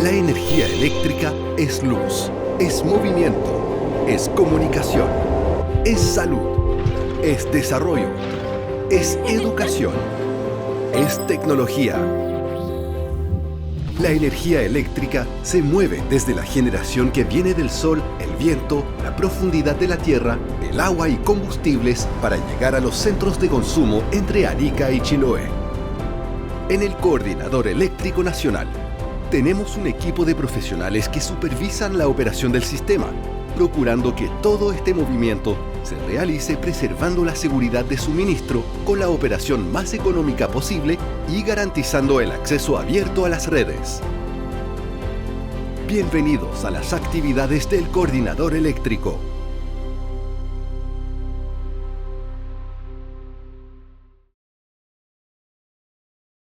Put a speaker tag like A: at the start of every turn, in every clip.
A: La energía eléctrica es luz, es movimiento, es comunicación, es salud, es desarrollo, es educación, es tecnología. La energía eléctrica se mueve desde la generación que viene del sol, el viento, la profundidad de la tierra, el agua y combustibles para llegar a los centros de consumo entre Arica y Chiloé. En el Coordinador Eléctrico Nacional, tenemos un equipo de profesionales que supervisan la operación del sistema, procurando que todo este movimiento se realice preservando la seguridad de suministro con la operación más económica posible y garantizando el acceso abierto a las redes. Bienvenidos a las actividades del Coordinador Eléctrico.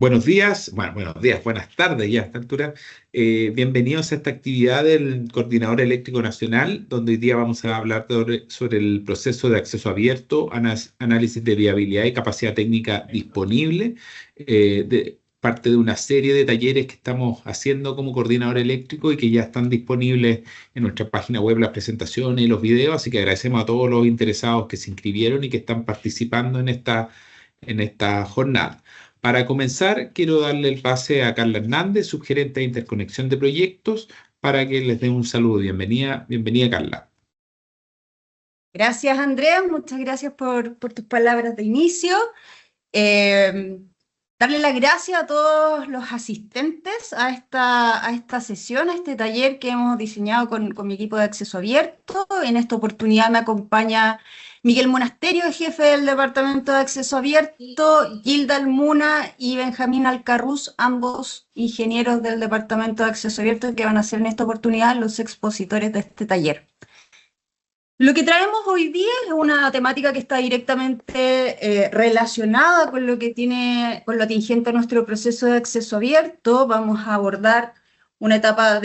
B: Buenos días, buenas tardes ya a esta altura. Bienvenidos a esta actividad del Coordinador Eléctrico Nacional, donde hoy día vamos a hablar sobre el proceso de acceso abierto, análisis de viabilidad y capacidad técnica disponible, parte de una serie de talleres que estamos haciendo como Coordinador Eléctrico y que ya están disponibles en nuestra página web, las presentaciones y los videos, así que agradecemos a todos los interesados que se inscribieron y que están participando en esta jornada. Para comenzar, quiero darle el pase a Carla Hernández, subgerente de interconexión de proyectos, para que les dé un saludo. Bienvenida, Carla.
C: Gracias, Andrea. Muchas gracias por tus palabras de inicio. Darle las gracias a todos los asistentes a esta sesión, a este taller que hemos diseñado con mi equipo de acceso abierto. En esta oportunidad me acompaña Miguel Monasterio, jefe del Departamento de Acceso Abierto, Gilda Almuna y Benjamín Alcarrús, ambos ingenieros del Departamento de Acceso Abierto, que van a ser en esta oportunidad los expositores de este taller. Lo que traemos hoy día es una temática que está directamente relacionada con lo que atingente nuestro proceso de acceso abierto. Vamos a abordar una etapa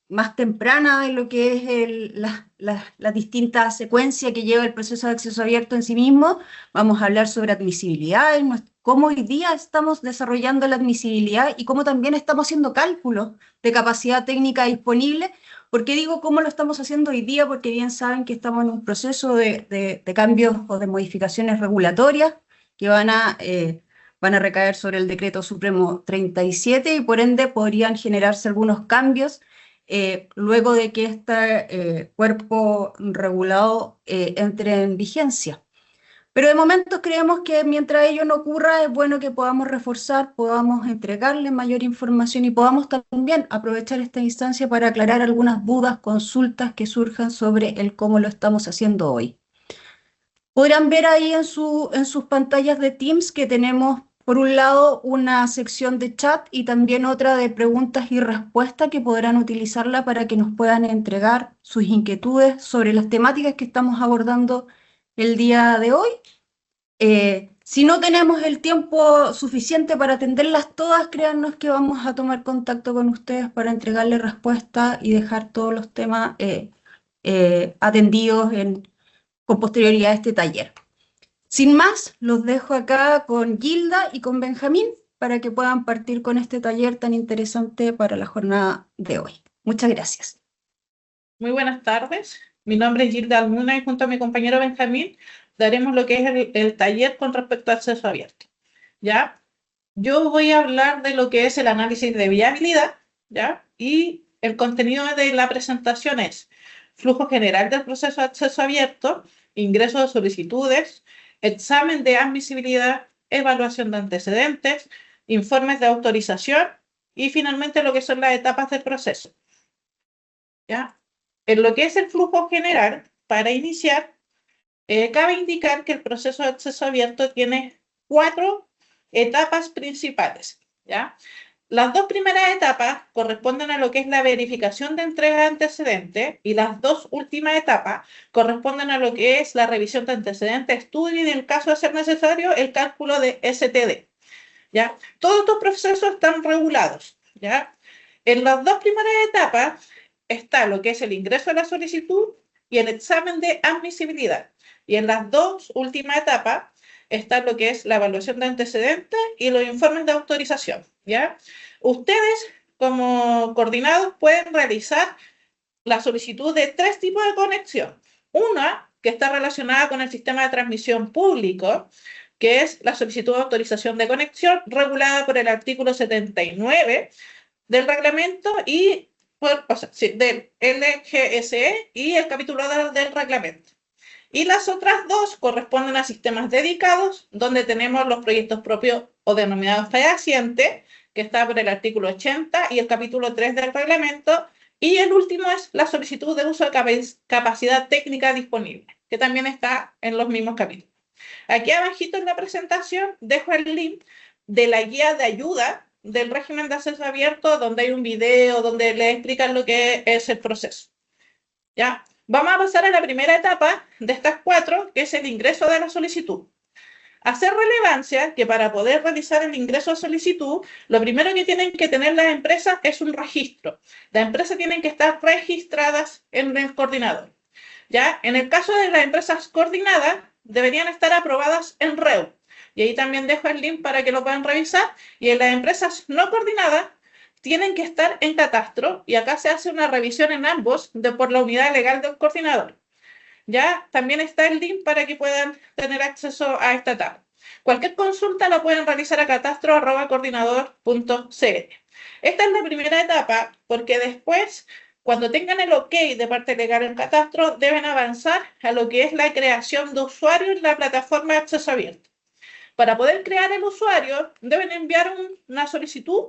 C: más temprana de lo que es la distinta secuencia que lleva el proceso de acceso abierto en sí mismo. Vamos a hablar sobre admisibilidad, cómo hoy día estamos desarrollando la admisibilidad y cómo también estamos haciendo cálculos de capacidad técnica disponible. ¿Por qué digo cómo lo estamos haciendo hoy día? Porque bien saben que estamos en un proceso de cambios o de modificaciones regulatorias que van a recaer sobre el Decreto Supremo 37 y por ende podrían generarse algunos cambios luego de que este cuerpo regulado entre en vigencia. Pero de momento creemos que mientras ello no ocurra, es bueno que podamos reforzar, podamos entregarle mayor información y podamos también aprovechar esta instancia para aclarar algunas dudas, consultas que surjan sobre el cómo lo estamos haciendo hoy. Podrán ver ahí en sus pantallas de Teams que tenemos, por un lado, una sección de chat y también otra de preguntas y respuestas que podrán utilizarla para que nos puedan entregar sus inquietudes sobre las temáticas que estamos abordando el día de hoy. Si no tenemos el tiempo suficiente para atenderlas todas, créannos que vamos a tomar contacto con ustedes para entregarles respuesta y dejar todos los temas atendidos con posterioridad a este taller. Sin más, los dejo acá con Gilda y con Benjamín para que puedan partir con este taller tan interesante para la jornada de hoy. Muchas gracias.
D: Muy buenas tardes. Mi nombre es Gilda Almuna y junto a mi compañero Benjamín daremos lo que es el taller con respecto a acceso abierto. ¿Ya? Yo voy a hablar de lo que es el análisis de viabilidad, ¿ya? Y el contenido de la presentación es flujo general del proceso de acceso abierto, ingreso de solicitudes, examen de admisibilidad, evaluación de antecedentes, informes de autorización y finalmente lo que son las etapas del proceso. ¿Ya? En lo que es el flujo general, para iniciar, cabe indicar que el proceso de acceso abierto tiene 4 etapas principales, ¿ya? Las 2 primeras etapas corresponden a lo que es la verificación de entrega de antecedentes y las 2 últimas etapas corresponden a lo que es la revisión de antecedentes, estudio y, en el caso de ser necesario, el cálculo de STD, ¿ya? Todos estos procesos están regulados, ¿ya? En las 2 primeras etapas está lo que es el ingreso de la solicitud y el examen de admisibilidad. Y en las 2 últimas etapas está lo que es la evaluación de antecedentes y los informes de autorización, ¿ya? Ustedes como coordinados pueden realizar la solicitud de 3 tipos de conexión. Una que está relacionada con el sistema de transmisión público, que es la solicitud de autorización de conexión regulada por el artículo 79 del reglamento y del LGSE y el capítulo 2 del reglamento. Y las otras 2 corresponden a sistemas dedicados, donde tenemos los proyectos propios o denominados fehacientes, que está por el artículo 80 y el capítulo 3 del reglamento. Y el último es la solicitud de uso de capacidad técnica disponible, que también está en los mismos capítulos. Aquí abajito en la presentación dejo el link de la guía de ayuda del régimen de acceso abierto, donde hay un video donde le explican lo que es el proceso. ¿Ya? Vamos a pasar a la primera etapa de estas 4, que es el ingreso de la solicitud. Hacer relevancia que para poder realizar el ingreso de solicitud, lo primero que tienen que tener las empresas es un registro. Las empresas tienen que estar registradas en el coordinador. ¿Ya? En el caso de las empresas coordinadas, deberían estar aprobadas en REU. Y ahí también dejo el link para que lo puedan revisar. Y en las empresas no coordinadas, tienen que estar en catastro. Y acá se hace una revisión en ambos por la unidad legal del coordinador. Ya también está el link para que puedan tener acceso a esta etapa. Cualquier consulta la pueden realizar a catastro@coordinador.cl. Esta es la primera etapa porque después, cuando tengan el OK de parte legal en catastro, deben avanzar a lo que es la creación de usuario en la plataforma de acceso abierto. Para poder crear el usuario, deben enviar una solicitud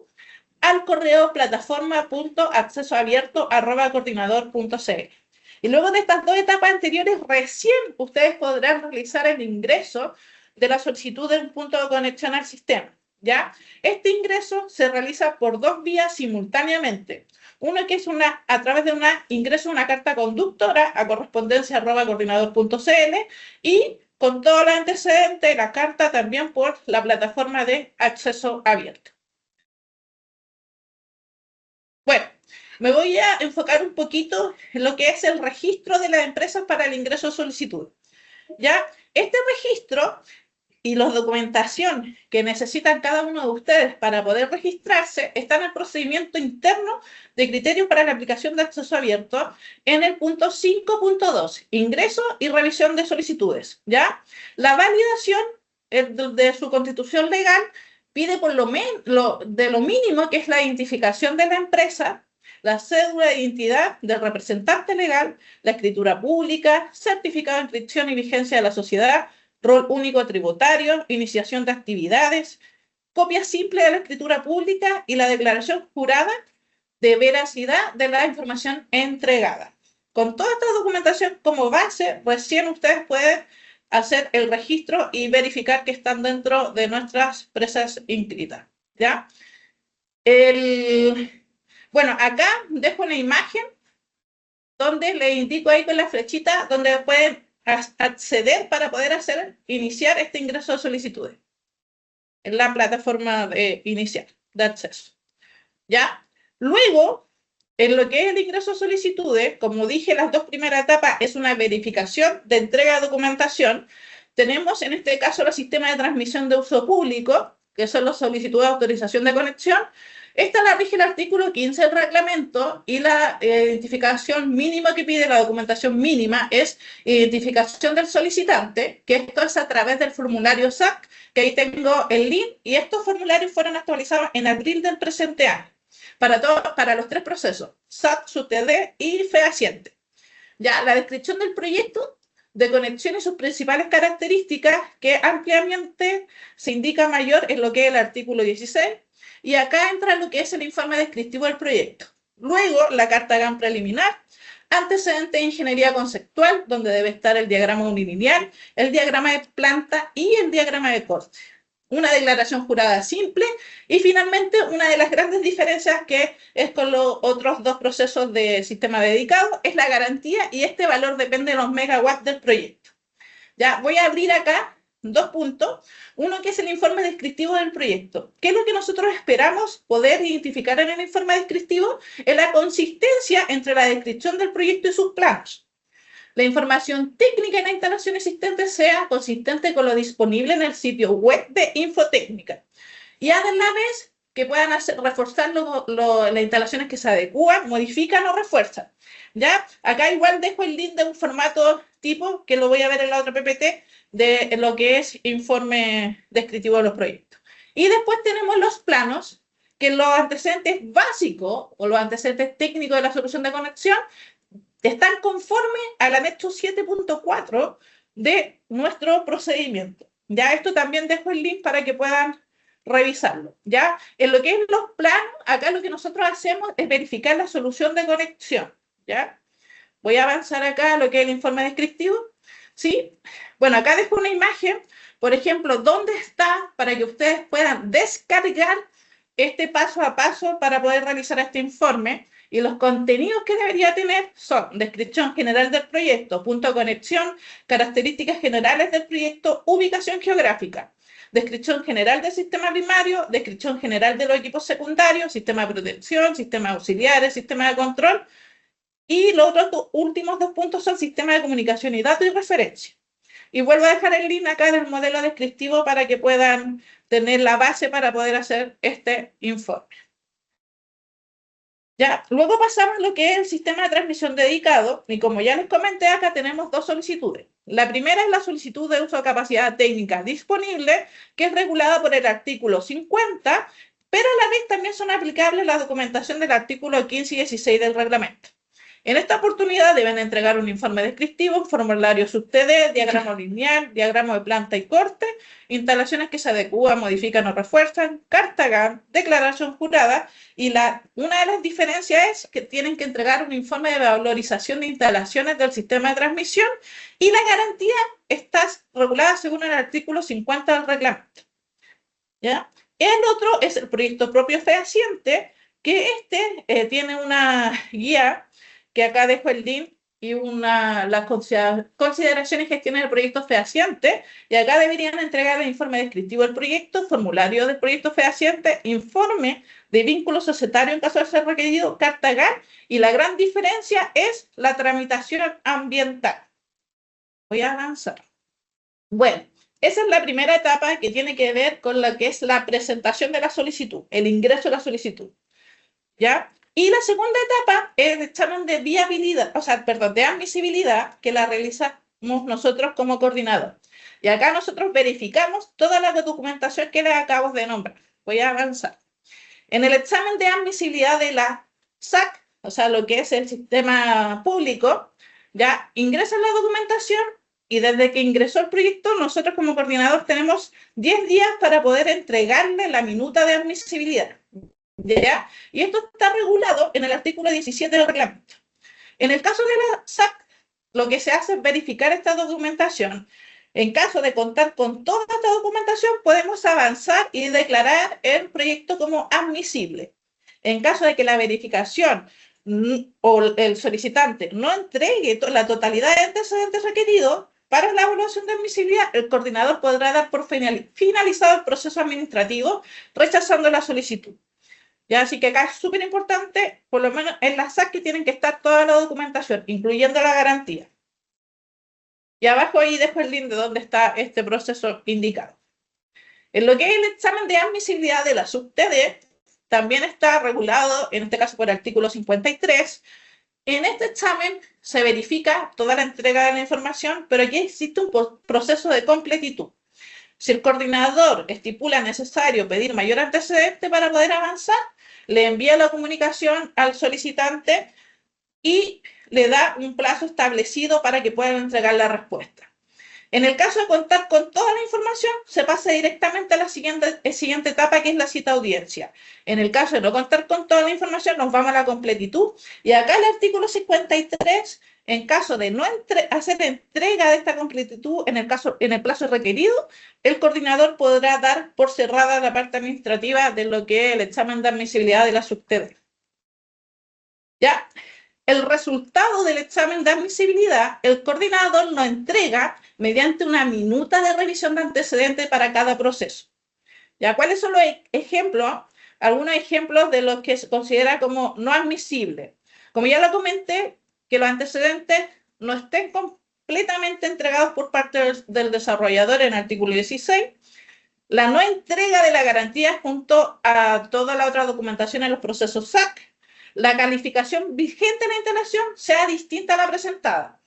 D: al correo plataforma.accesoabierto@coordinador.cl. Y luego de estas 2 etapas anteriores, recién ustedes podrán realizar el ingreso de la solicitud de un punto de conexión al sistema. ¿Ya? Este ingreso se realiza por 2 vías simultáneamente. Uno que es a través de ingreso de una carta conductora a correspondencia@coordinador.cl y con todo el antecedente, la carta también por la plataforma de acceso abierto. Bueno, me voy a enfocar un poquito en lo que es el registro de las empresas para el ingreso de solicitud. ¿Ya? Este registro y la documentación que necesitan cada uno de ustedes para poder registrarse está en el procedimiento interno de criterios para la aplicación de acceso abierto en el punto 5.2, ingreso y revisión de solicitudes. ¿Ya? La validación de su constitución legal pide por lo mínimo, que es la identificación de la empresa, la cédula de identidad del representante legal, la escritura pública, certificado de inscripción y vigencia de la sociedad, rol único tributario, iniciación de actividades, copia simple de la escritura pública y la declaración jurada de veracidad de la información entregada. Con toda esta documentación como base, recién ustedes pueden hacer el registro y verificar que están dentro de nuestras empresas inscritas. ¿Ya? Bueno, acá dejo una imagen donde les indico ahí con la flechita donde pueden acceder para poder iniciar este ingreso de solicitudes en la plataforma inicial de acceso. ¿Ya? Luego, en lo que es el ingreso de solicitudes, como dije, las 2 primeras etapas es una verificación de entrega de documentación. Tenemos en este caso los sistemas de transmisión de uso público, que son las solicitudes de autorización de conexión. Esta la rige el artículo 15 del reglamento y la identificación mínima que pide la documentación mínima es identificación del solicitante, que esto es a través del formulario SAC, que ahí tengo el link, y estos formularios fueron actualizados en abril del presente año para los 3 procesos, SAC, SUTD y fehaciente. Ya, la descripción del proyecto de conexión y sus principales características, que ampliamente se indica mayor en lo que es el artículo 16, y acá entra lo que es el informe descriptivo del proyecto. Luego, la carta GAN preliminar, antecedente de ingeniería conceptual, donde debe estar el diagrama unilineal, el diagrama de planta y el diagrama de corte. Una declaración jurada simple y finalmente una de las grandes diferencias que es con los otros 2 procesos de sistema dedicado es la garantía, y este valor depende de los megawatts del proyecto. Ya voy a abrir acá 2 puntos. Uno que es el informe descriptivo del proyecto. ¿Qué es lo que nosotros esperamos poder identificar en el informe descriptivo? Es la consistencia entre la descripción del proyecto y sus planos. La información técnica en la instalación existente sea consistente con lo disponible en el sitio web de Infotécnica. Y a la vez que puedan reforzar las instalaciones que se adecúan, modifican o refuerzan. ¿Ya? Acá igual dejo el link de un formato tipo, que lo voy a ver en la otra PPT, de lo que es informe descriptivo de los proyectos. Y después tenemos los planos, que los antecedentes básicos o los antecedentes técnicos de la solución de conexión están conformes al anexo 7.4 de nuestro procedimiento. Ya esto también dejo el link para que puedan revisarlo. Ya en lo que es los planos, acá lo que nosotros hacemos es verificar la solución de conexión. ¿Ya? Voy a avanzar acá a lo que es el informe descriptivo. ¿Sí? Bueno, acá dejo una imagen, por ejemplo, dónde está para que ustedes puedan descargar este paso a paso para poder realizar este informe. Y los contenidos que debería tener son descripción general del proyecto, punto de conexión, características generales del proyecto, ubicación geográfica, descripción general del sistema primario, descripción general de los equipos secundarios, sistema de protección, sistemas auxiliares, sistema de control. Y los últimos dos puntos son sistema de comunicación y datos y referencia. Y vuelvo a dejar el link acá del modelo descriptivo para que puedan tener la base para poder hacer este informe. Ya, luego pasamos a lo que es el sistema de transmisión dedicado, y como ya les comenté, acá tenemos dos solicitudes. La primera es la solicitud de uso de capacidad técnica disponible, que es regulada por el artículo 50, pero a la vez también son aplicables la documentación del artículo 15 y 16 del reglamento. En esta oportunidad deben entregar un informe descriptivo, un formulario sub-TD, diagrama lineal, diagrama de planta y corte, instalaciones que se adecúan, modifican o refuerzan, carta GAN, declaración jurada, y una de las diferencias es que tienen que entregar un informe de valorización de instalaciones del sistema de transmisión, y la garantía está regulada según el artículo 50 del reglamento. ¿Ya? El otro es el proyecto propio fehaciente, que tiene una guía que acá dejo el link y las consideraciones y gestiones del proyecto fehaciente, y acá deberían entregar el informe descriptivo del proyecto, formulario del proyecto fehaciente, informe de vínculo societario en caso de ser requerido, carta GAN, y la gran diferencia es la tramitación ambiental. Voy a avanzar. Bueno, esa es la primera etapa que tiene que ver con lo que es la presentación de la solicitud, el ingreso de la solicitud. ¿Ya? Y la segunda etapa es el examen de viabilidad, de admisibilidad, que la realizamos nosotros como coordinador. Y acá nosotros verificamos toda la documentación que les acabo de nombrar. Voy a avanzar. En el examen de admisibilidad de la SAC, lo que es el sistema público, ya ingresan la documentación y desde que ingresó el proyecto, nosotros como coordinador tenemos 10 días para poder entregarle la minuta de admisibilidad. ¿Ya? Y esto está regulado en el artículo 17 del reglamento. En el caso de la SAC, lo que se hace es verificar esta documentación. En caso de contar con toda esta documentación, podemos avanzar y declarar el proyecto como admisible. En caso de que la verificación o el solicitante no entregue la totalidad de antecedentes requeridos para la evaluación de admisibilidad, el coordinador podrá dar por finalizado el proceso administrativo, rechazando la solicitud. Ya, así que acá es súper importante, por lo menos en la SAC, que tienen que estar toda la documentación, incluyendo la garantía. Y abajo ahí dejo el link de donde está este proceso indicado. En lo que es el examen de admisibilidad de la sub-TD, también está regulado, en este caso por el artículo 53. En este examen se verifica toda la entrega de la información, pero aquí existe un proceso de completitud. Si el coordinador estipula necesario pedir mayor antecedente para poder avanzar, le envía la comunicación al solicitante y le da un plazo establecido para que puedan entregar la respuesta. En el caso de contar con toda la información, se pasa directamente a la siguiente etapa, que es la cita audiencia. En el caso de no contar con toda la información, nos vamos a la completitud. Y acá el artículo 53, en caso de no hacer entrega de esta completitud en el plazo requerido, el coordinador podrá dar por cerrada la parte administrativa de lo que es el examen de admisibilidad de la sub-TD. Ya. El resultado del examen de admisibilidad, el coordinador lo entrega mediante una minuta de revisión de antecedentes para cada proceso. ¿Ya? ¿Cuáles son los ejemplos? Algunos ejemplos de los que se considera como no admisible. Como ya lo comenté, que los antecedentes no estén completamente entregados por parte del desarrollador en el artículo 16, la no entrega de la garantía junto a toda la otra documentación en los procesos SAC, la calificación vigente de la instalación sea distinta a la presentada.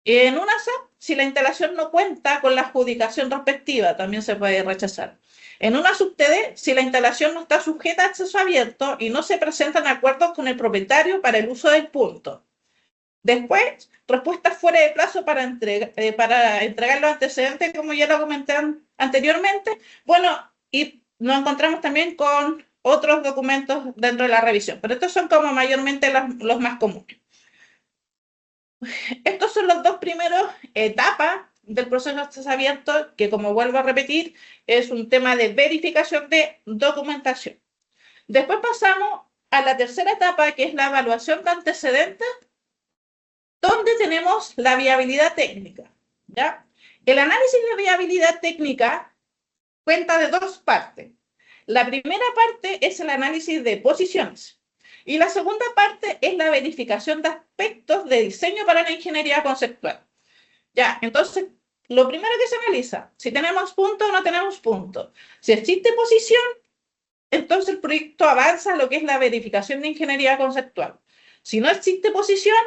D: En una SAC, si la instalación no cuenta con la adjudicación respectiva, también se puede rechazar. En una SUB-TD, si la instalación no está sujeta a acceso abierto y no se presentan acuerdos con el propietario para el uso del punto. Después, respuestas fuera de plazo para entregar los antecedentes, como ya lo comenté anteriormente. Bueno, y nos encontramos también con otros documentos dentro de la revisión, pero estos son como mayormente los más comunes. Estos son los dos primeros etapas del proceso de acceso abierto, que, como vuelvo a repetir, es un tema de verificación de documentación. Después pasamos a la tercera etapa, que es la evaluación de antecedentes, donde tenemos la viabilidad técnica, ¿ya? El análisis de viabilidad técnica cuenta de dos partes. La primera parte es el análisis de posiciones y la segunda parte es la verificación de aspectos de diseño para la ingeniería conceptual. Ya, entonces, lo primero que se analiza, si tenemos punto o no tenemos punto. Si existe posición, entonces el proyecto avanza a lo que es la verificación de ingeniería conceptual. Si no existe posición,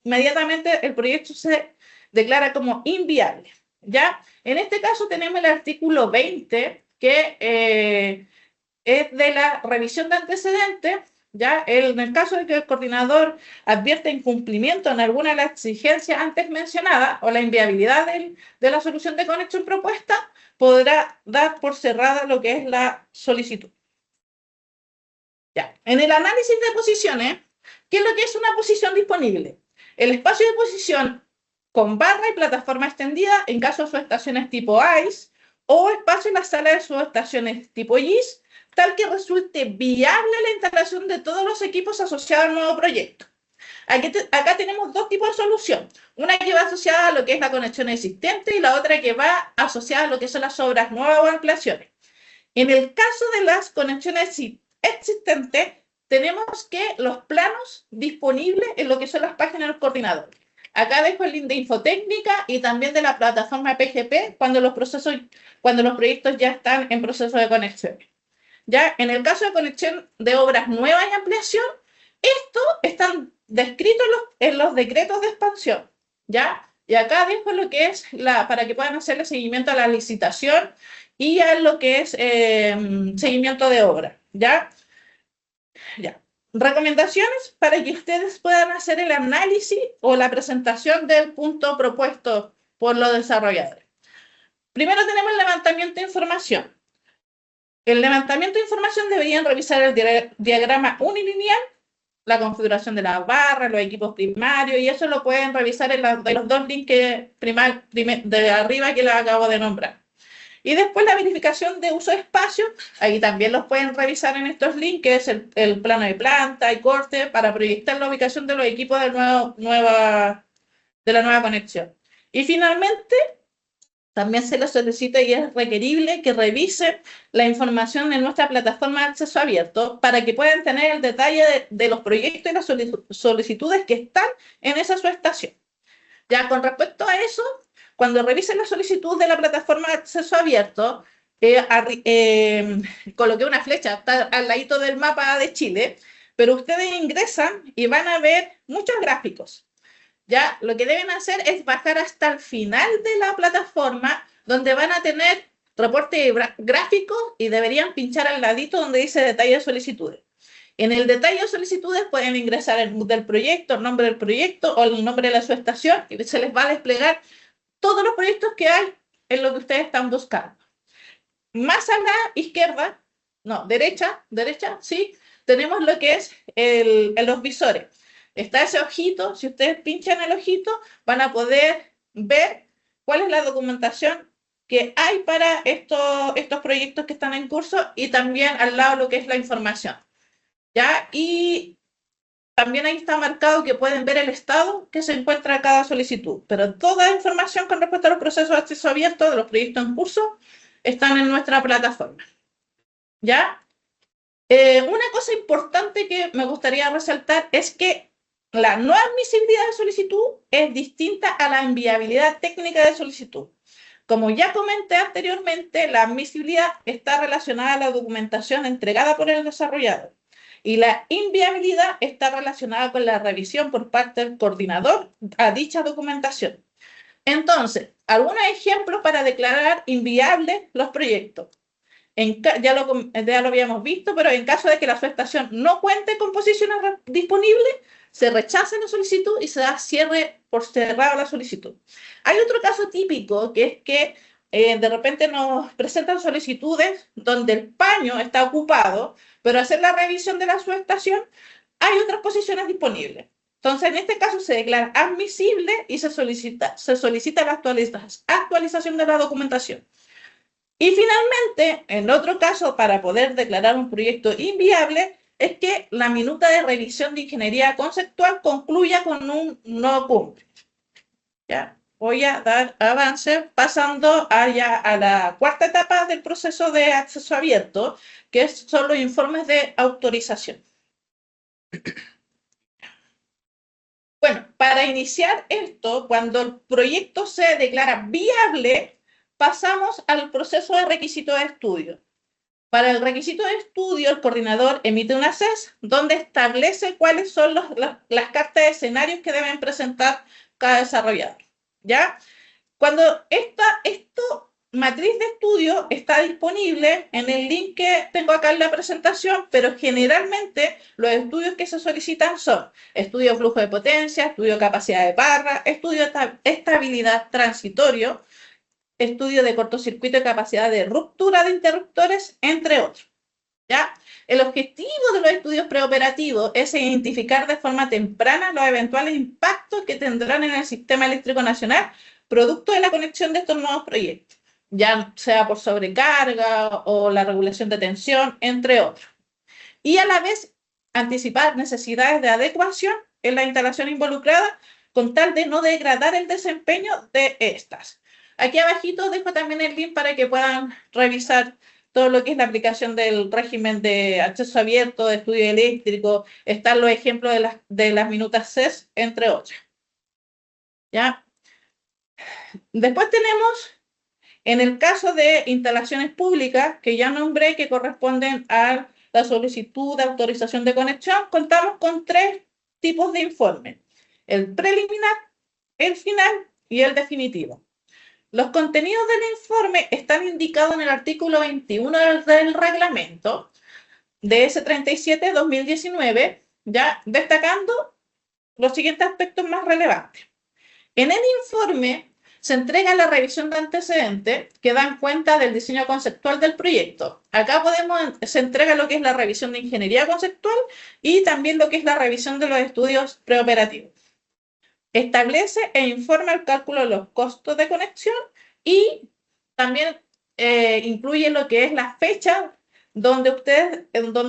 D: inmediatamente el proyecto se declara como inviable, ¿ya? En este caso tenemos el artículo 20, que es de la revisión de antecedentes, ¿ya? En el caso de que el coordinador advierta incumplimiento en alguna de las exigencias antes mencionadas o la inviabilidad de la solución de conexión propuesta, podrá dar por cerrada lo que es la solicitud. Ya. En el análisis de posiciones, ¿qué es lo que es una posición disponible? El espacio de posición con barra y plataforma extendida en caso de subestaciones tipo ICE o espacio en la sala de subestaciones tipo GIS, tal que resulte viable la instalación de todos los equipos asociados al nuevo proyecto. Acá tenemos dos tipos de solución. Una que va asociada a lo que es la conexión existente y la otra que va asociada a lo que son las obras nuevas o ampliaciones. En el caso de las conexiones existentes, tenemos que los planos disponibles en lo que son las páginas del coordinador. Acá dejo el link de Infotécnica y también de la plataforma PGP cuando los proyectos ya están en proceso de conexión. Ya, en el caso de conexión de obras nuevas y ampliación, estos están descritos en los decretos de expansión, ¿ya? Y acá dejo lo que es para que puedan hacerle seguimiento a la licitación y a lo que es seguimiento de obra, ¿ya? Ya. Recomendaciones para que ustedes puedan hacer el análisis o la presentación del punto propuesto por los desarrolladores. Primero tenemos el levantamiento de información. El levantamiento de información deberían revisar el diagrama unilineal, la configuración de la barra, los equipos primarios, y eso lo pueden revisar en los dos links de arriba que les acabo de nombrar. Y después la verificación de uso de espacio, ahí también los pueden revisar en estos links, que es el plano de planta y corte para proyectar la ubicación de los equipos de la nueva conexión. Y finalmente, también se les solicita y es requerible que revisen la información en nuestra plataforma de acceso abierto para que puedan tener el detalle de los proyectos y las solicitudes que están en esa subestación. Ya con respecto a eso, cuando revisen la solicitud de la plataforma de acceso abierto, coloqué una flecha, está al ladito del mapa de Chile, pero ustedes ingresan y van a ver muchos gráficos. Ya, lo que deben hacer es bajar hasta el final de la plataforma, donde van a tener reporte gráfico y deberían pinchar al ladito donde dice detalle de solicitudes. En el detalle de solicitudes pueden ingresar el NUT del proyecto, el nombre del proyecto o el nombre de la subestación y se les va a desplegar todos los proyectos que hay en lo que ustedes están buscando. Más a la izquierda, no, derecha, sí, tenemos lo que es los visores. Está ese ojito, si ustedes pinchan el ojito, van a poder ver cuál es la documentación que hay para estos proyectos que están en curso y también al lado lo que es la información. ¿Ya? Y también ahí está marcado que pueden ver el estado que se encuentra cada solicitud, pero toda la información con respecto a los procesos de acceso abierto de los proyectos en curso están en nuestra plataforma. ¿Ya? Una cosa importante que me gustaría resaltar es que la no admisibilidad de solicitud es distinta a la inviabilidad técnica de solicitud. Como ya comenté anteriormente, la admisibilidad está relacionada a la documentación entregada por el desarrollador y la inviabilidad está relacionada con la revisión por parte del coordinador a dicha documentación. Entonces, algunos ejemplos para declarar inviables los proyectos. Ya lo habíamos visto, pero en caso de que la subestación no cuente con posiciones disponibles, se rechaza la solicitud y se da cierre por cerrado la solicitud. Hay otro caso típico, que es que de repente nos presentan solicitudes donde el paño está ocupado, pero al hacer la revisión de la subestación hay otras posiciones disponibles. Entonces, en este caso se declara admisible y se solicita la actualización de la documentación. Y finalmente, en otro caso, para poder declarar un proyecto inviable, es que la minuta de revisión de ingeniería conceptual concluya con un no cumple. Ya, voy a dar avance pasando a la cuarta etapa del proceso de acceso abierto, que son los informes de autorización. Bueno, para iniciar esto, cuando el proyecto se declara viable, pasamos al proceso de requisito de estudio. Para el requisito de estudio, el coordinador emite una CES donde establece cuáles son las cartas de escenarios que deben presentar cada desarrollador. ¿Ya? Cuando esta matriz de estudio está disponible en el link que tengo acá en la presentación, pero generalmente los estudios que se solicitan son estudio de flujo de potencia, estudio de capacidad de barra, estudio de estabilidad transitorio, estudio de cortocircuito y capacidad de ruptura de interruptores, entre otros. ¿Ya? El objetivo de los estudios preoperativos es identificar de forma temprana los eventuales impactos que tendrán en el sistema eléctrico nacional producto de la conexión de estos nuevos proyectos, ya sea por sobrecarga o la regulación de tensión, entre otros. Y a la vez anticipar necesidades de adecuación en la instalación involucrada con tal de no degradar el desempeño de estas. Aquí abajito dejo también el link para que puedan revisar todo lo que es la aplicación del régimen de acceso abierto, de estudio eléctrico, están los ejemplos de las minutas CES, entre otras. ¿Ya? Después tenemos, en el caso de instalaciones públicas, que ya nombré, que corresponden a la solicitud de autorización de conexión, contamos con 3 tipos de informes: el preliminar, el final y el definitivo. Los contenidos del informe están indicados en el artículo 21 del reglamento DS 37/2019, ya destacando los siguientes aspectos más relevantes. En el informe se entrega la revisión de antecedentes que dan cuenta del diseño conceptual del proyecto. Acá se entrega lo que es la revisión de ingeniería conceptual y también lo que es la revisión de los estudios preoperativos. Establece e informa el cálculo de los costos de conexión y también incluye lo que es la fecha donde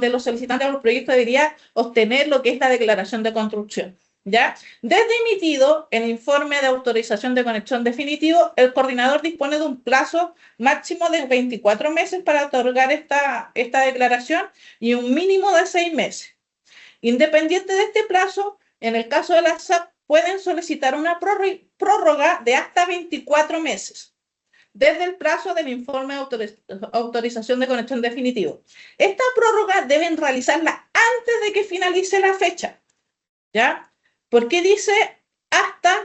D: los solicitantes de los proyectos deberían obtener lo que es la declaración de construcción. ¿Ya? Desde emitido el informe de autorización de conexión definitivo, el coordinador dispone de un plazo máximo de 24 meses para otorgar esta declaración y un mínimo de 6 meses. Independiente de este plazo, en el caso de la SAP, pueden solicitar una prórroga de hasta 24 meses, desde el plazo del informe de autorización de conexión definitivo. Esta prórroga deben realizarla antes de que finalice la fecha. ¿Ya? ¿Por qué dice hasta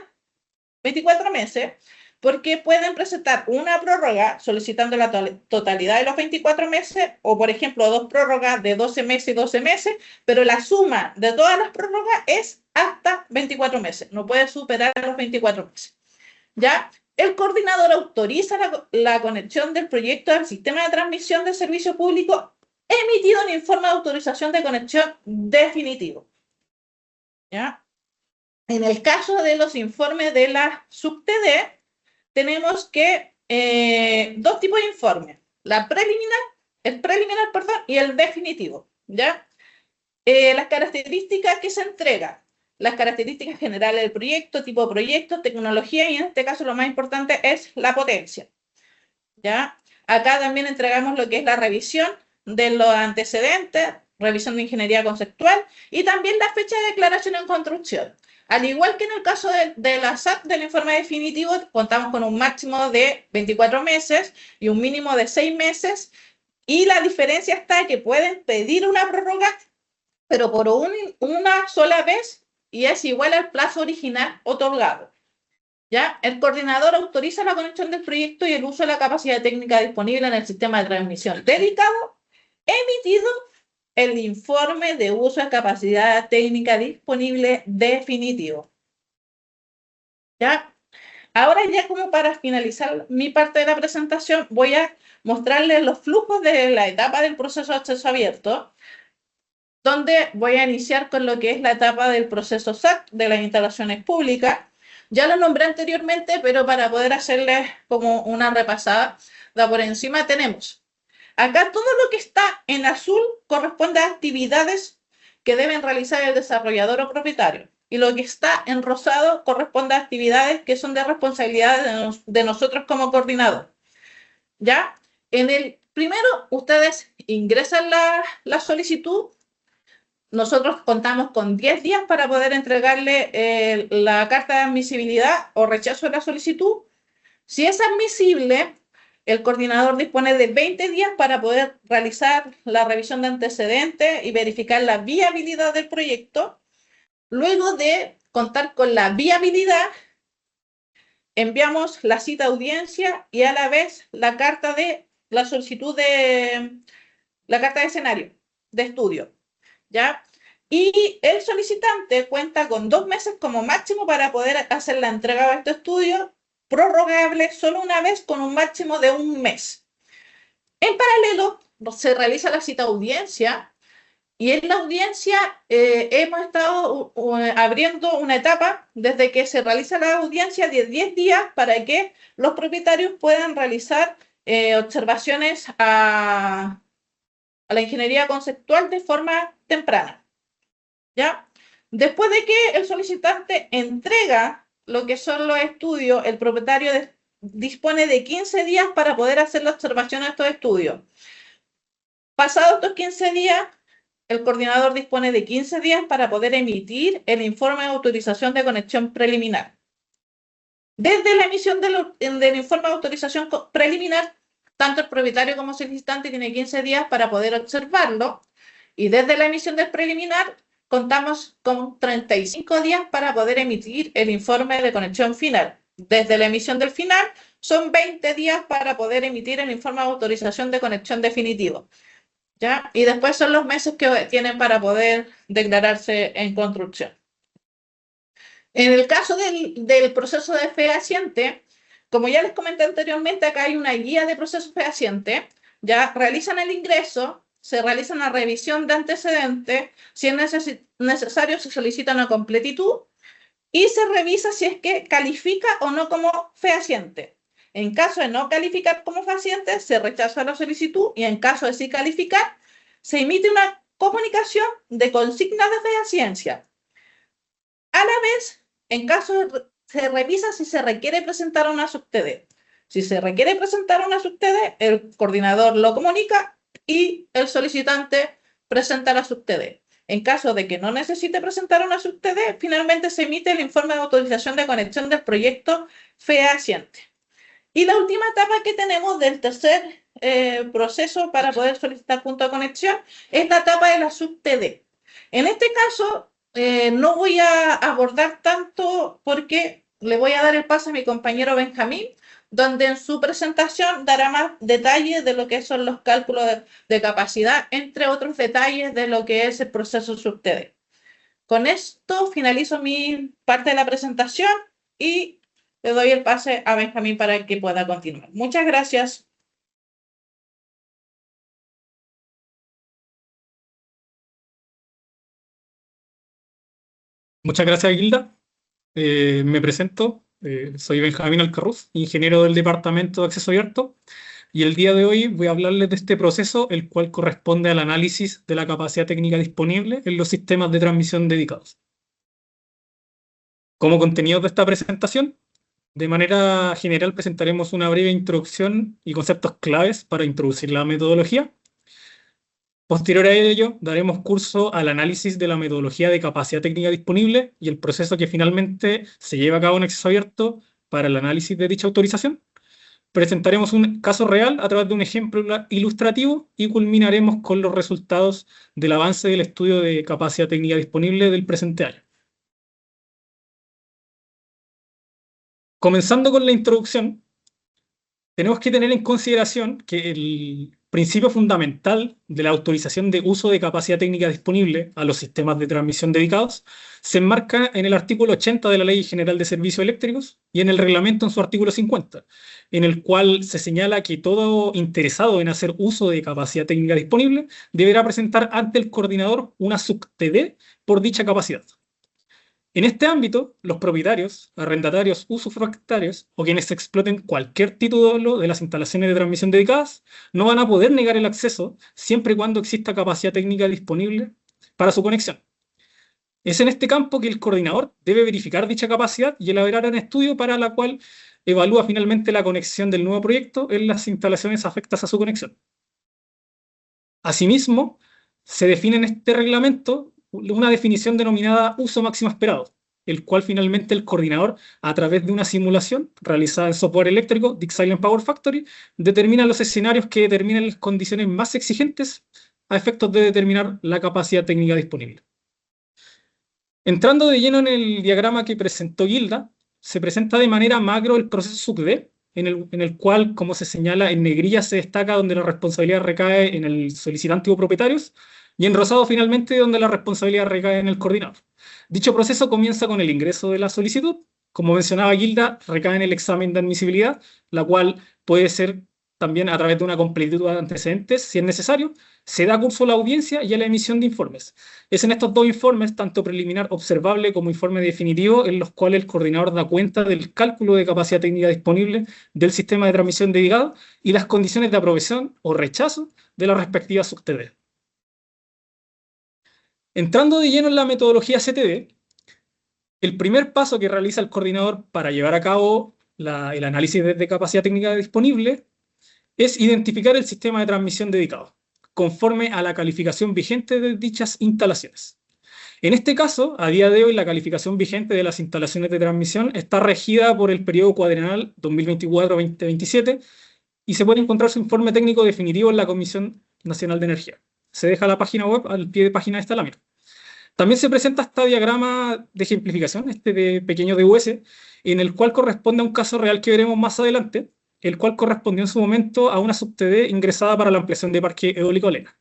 D: 24 meses? Porque pueden presentar una prórroga solicitando la totalidad de los 24 meses, o por ejemplo 2 prórrogas de 12 meses y 12 meses, pero la suma de todas las prórrogas es hasta 24 meses, no puede superar los 24 meses. ¿Ya? El coordinador autoriza la conexión del proyecto al sistema de transmisión de servicio público emitido en informe de autorización de conexión definitivo. ¿Ya? En el caso de los informes de la SUBTD, tenemos que 2 tipos de informes: el preliminar, y el definitivo. ¿Ya? Las características que se entregan: las características generales del proyecto, tipo de proyecto, tecnología, y en este caso lo más importante es la potencia. ¿Ya? Acá también entregamos lo que es la revisión de los antecedentes, revisión de ingeniería conceptual y también la fecha de declaración en construcción. Al igual que en el caso de la SAT, del informe definitivo, contamos con un máximo de 24 meses y un mínimo de 6 meses, y la diferencia está en que pueden pedir una prórroga, pero por una sola vez, y es igual al plazo original otorgado. ¿Ya? El coordinador autoriza la conexión del proyecto y el uso de la capacidad técnica disponible en el sistema de transmisión dedicado, emitido el informe de uso de capacidad técnica disponible definitivo. ¿Ya? Ahora ya como para finalizar mi parte de la presentación, voy a mostrarles los flujos de la etapa del proceso de acceso abierto, donde voy a iniciar con lo que es la etapa del proceso SAT de las instalaciones públicas. Ya lo nombré anteriormente, pero para poder hacerles como una repasada por encima, tenemos acá todo lo que está en azul corresponde a actividades que deben realizar el desarrollador o propietario. Y lo que está en rosado corresponde a actividades que son de responsabilidad de nosotros como coordinador. ¿Ya? En el primero, ustedes ingresan la solicitud. Nosotros contamos con 10 días para poder entregarle la carta de admisibilidad o rechazo de la solicitud. Si es admisible, el coordinador dispone de 20 días para poder realizar la revisión de antecedentes y verificar la viabilidad del proyecto. Luego de contar con la viabilidad, enviamos la cita a audiencia y a la vez la carta de la solicitud de la carta de escenario de estudio. ¿Ya? Y el solicitante cuenta con 2 meses como máximo para poder hacer la entrega de este estudio, prorrogable solo una vez con un máximo de 1 mes. En paralelo, se realiza la cita a audiencia y en la audiencia hemos estado abriendo una etapa desde que se realiza la audiencia de 10 días para que los propietarios puedan realizar observaciones a la ingeniería conceptual de forma temprana. ¿Ya? Después de que el solicitante entrega lo que son los estudios, el propietario dispone de 15 días para poder hacer la observación a estos estudios. Pasados estos 15 días, el coordinador dispone de 15 días para poder emitir el informe de autorización de conexión preliminar. Desde la emisión del informe de autorización preliminar, tanto el propietario como el solicitante tiene 15 días para poder observarlo, y desde la emisión del preliminar contamos con 35 días para poder emitir el informe de conexión final. Desde la emisión del final son 20 días para poder emitir el informe de autorización de conexión definitivo. ¿Ya? Y después son los meses que tienen para poder declararse en construcción. En el caso del proceso de fehaciente, como ya les comenté anteriormente, acá hay una guía de proceso fehaciente. Ya realizan el ingreso, se realiza una revisión de antecedentes, si es necesario se solicita una completitud y se revisa si es que califica o no como fehaciente. En caso de no calificar como fehaciente, se rechaza la solicitud y en caso de sí calificar, se emite una comunicación de consigna de fehaciencia. A la vez, en caso de se revisa si se requiere presentar una sub-TD. Si se requiere presentar una sub-TD, el coordinador lo comunica y el solicitante presenta la sub-TD. En caso de que no necesite presentar una sub-TD, finalmente se emite el informe de autorización de conexión del proyecto fehaciente. Y la última etapa que tenemos del tercer proceso para poder solicitar punto de conexión es la etapa de la sub-TD. En este caso, no voy a abordar tanto porque le voy a dar el paso a mi compañero Benjamín, donde en su presentación dará más detalles de lo que son los cálculos de capacidad, entre otros detalles de lo que es el proceso sub-TD. Con esto finalizo mi parte de la presentación y le doy el pase a Benjamín para que pueda continuar. Muchas gracias.
E: Muchas gracias, Gilda. Me presento, soy Benjamín Alcarruz, ingeniero del Departamento de Acceso Abierto, y el día de hoy voy a hablarles de este proceso, el cual corresponde al análisis de la capacidad técnica disponible en los sistemas de transmisión dedicados. Como contenido de esta presentación, de manera general presentaremos una breve introducción y conceptos claves para introducir la metodología. Posterior a ello, daremos curso al análisis de la metodología de capacidad técnica disponible y el proceso que finalmente se lleva a cabo en acceso abierto para el análisis de dicha autorización. Presentaremos un caso real a través de un ejemplo ilustrativo y culminaremos con los resultados del avance del estudio de capacidad técnica disponible del presente año. Comenzando con la introducción, tenemos que tener en consideración que el principio fundamental de la autorización de uso de capacidad técnica disponible a los sistemas de transmisión dedicados se enmarca en el artículo 80 de la Ley General de Servicios Eléctricos y en el reglamento en su artículo 50, en el cual se señala que todo interesado en hacer uso de capacidad técnica disponible deberá presentar ante el coordinador una sub-TD por dicha capacidad. En este ámbito, los propietarios, arrendatarios, usufructarios o quienes exploten cualquier título de las instalaciones de transmisión dedicadas no van a poder negar el acceso siempre y cuando exista capacidad técnica disponible para su conexión. Es en este campo que el coordinador debe verificar dicha capacidad y elaborar un estudio para la cual evalúa finalmente la conexión del nuevo proyecto en las instalaciones afectas a su conexión. Asimismo, se define en este reglamento una definición denominada uso máximo esperado, el cual finalmente el coordinador, a través de una simulación realizada en software eléctrico, Dick Silent Power Factory, determina los escenarios que determinan las condiciones más exigentes a efectos de determinar la capacidad técnica disponible. Entrando de lleno en el diagrama que presentó Gilda, se presenta de manera macro el proceso SUCD, en el cual, como se señala, en negrilla se destaca donde la responsabilidad recae en el solicitante o propietarios, y en rosado finalmente donde la responsabilidad recae en el coordinador. Dicho proceso comienza con el ingreso de la solicitud. Como mencionaba Gilda, recae en el examen de admisibilidad, la cual puede ser también a través de una completud de antecedentes, si es necesario. Se da curso a la audiencia y a la emisión de informes. Es en estos dos informes, tanto preliminar observable como informe definitivo, en los cuales el coordinador da cuenta del cálculo de capacidad técnica disponible del sistema de transmisión dedicado y las condiciones de aprobación o rechazo de la respectiva sub-TD. Entrando de lleno en la metodología CTD, el primer paso que realiza el coordinador para llevar a cabo el análisis de capacidad técnica disponible es identificar el sistema de transmisión dedicado, conforme a la calificación vigente de dichas instalaciones. En este caso, a día de hoy, la calificación vigente de las instalaciones de transmisión está regida por el periodo cuadrenal 2024-2027 y se puede encontrar su informe técnico definitivo en la Comisión Nacional de Energía. Se deja la página web al pie de página de esta lámina. También se presenta este diagrama de ejemplificación, de pequeño DUS, en el cual corresponde a un caso real que veremos más adelante, el cual correspondió en su momento a una sub-TD ingresada para la ampliación de parque eólico Lena.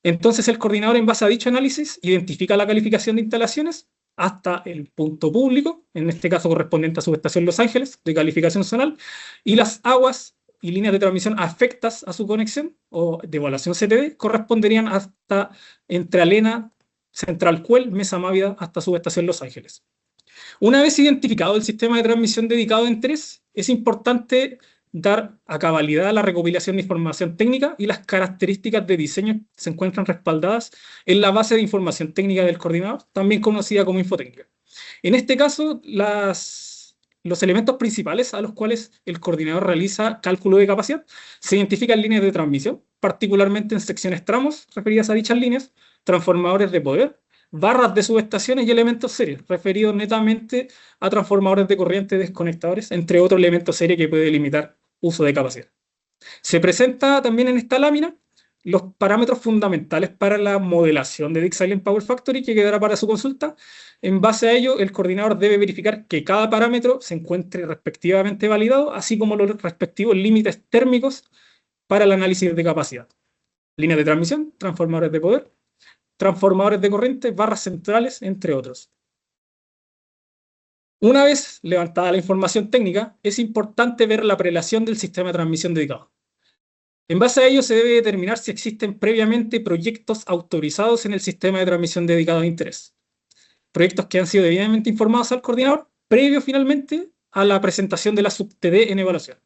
E: Entonces el coordinador, en base a dicho análisis, identifica la calificación de instalaciones hasta el punto público, en este caso correspondiente a subestación Los Ángeles, de calificación zonal, y las aguas y líneas de transmisión afectas a su conexión o de evaluación CTD corresponderían hasta entre Alena, Central Cuel, Mesa Mávida, hasta subestación Los Ángeles. Una vez identificado el sistema de transmisión dedicado en tres, es importante dar a cabalidad la recopilación de información técnica y las características de diseño se encuentran respaldadas en la base de información técnica del coordinador, también conocida como infotécnica. En este caso, los elementos principales a los cuales el coordinador realiza cálculo de capacidad se identifican líneas de transmisión, particularmente en secciones tramos referidas a dichas líneas, transformadores de poder, barras de subestaciones y elementos serie, referidos netamente a transformadores de corriente, desconectadores, entre otros elementos serie que puede limitar uso de capacidad. Se presenta también en esta lámina los parámetros fundamentales para la modelación de Dick Silent Power Factory, que quedará para su consulta. En base a ello, el coordinador debe verificar que cada parámetro se encuentre respectivamente validado, así como los respectivos límites térmicos para el análisis de capacidad. Líneas de transmisión, transformadores de poder, transformadores de corriente, barras centrales, entre otros. Una vez levantada la información técnica, es importante ver la prelación del sistema de transmisión dedicado. En base a ello se debe determinar si existen previamente proyectos autorizados en el sistema de transmisión dedicado de interés. Proyectos que han sido debidamente informados al coordinador, previo finalmente a la presentación de la sub-TD en evaluación.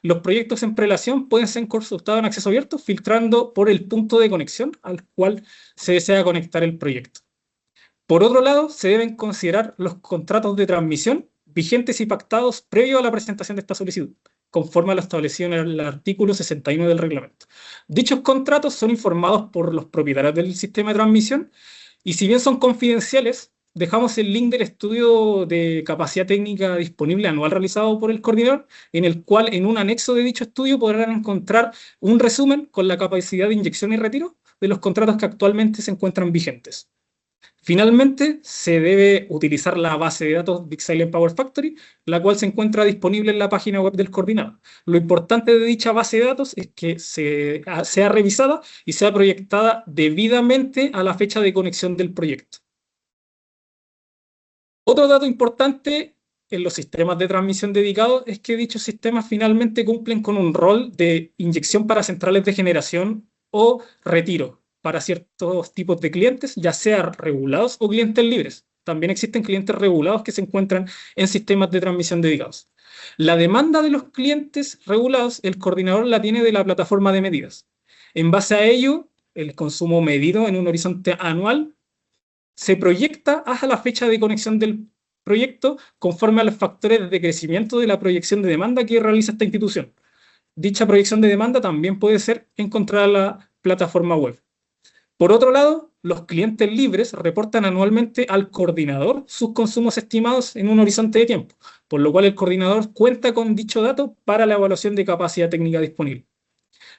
E: Los proyectos en prelación pueden ser consultados en acceso abierto, filtrando por el punto de conexión al cual se desea conectar el proyecto. Por otro lado, se deben considerar los contratos de transmisión vigentes y pactados previo a la presentación de esta solicitud, conforme a lo establecido en el artículo 61 del reglamento. Dichos contratos son informados por los propietarios del sistema de transmisión y si bien son confidenciales, dejamos el link del estudio de capacidad técnica disponible anual realizado por el coordinador, en el cual en un anexo de dicho estudio podrán encontrar un resumen con la capacidad de inyección y retiro de los contratos que actualmente se encuentran vigentes. Finalmente, se debe utilizar la base de datos Big Silent Power Factory, la cual se encuentra disponible en la página web del coordinador. Lo importante de dicha base de datos es que sea revisada y sea proyectada debidamente a la fecha de conexión del proyecto. Otro dato importante en los sistemas de transmisión dedicados es que dichos sistemas finalmente cumplen con un rol de inyección para centrales de generación o retiro para ciertos tipos de clientes, ya sea regulados o clientes libres. También existen clientes regulados que se encuentran en sistemas de transmisión dedicados. La demanda de los clientes regulados, el coordinador la tiene de la plataforma de medidas. En base a ello, el consumo medido en un horizonte anual se proyecta hasta la fecha de conexión del proyecto conforme a los factores de crecimiento de la proyección de demanda que realiza esta institución. Dicha proyección de demanda también puede ser encontrada en la plataforma web. Por otro lado, los clientes libres reportan anualmente al coordinador sus consumos estimados en un horizonte de tiempo, por lo cual el coordinador cuenta con dicho dato para la evaluación de capacidad técnica disponible.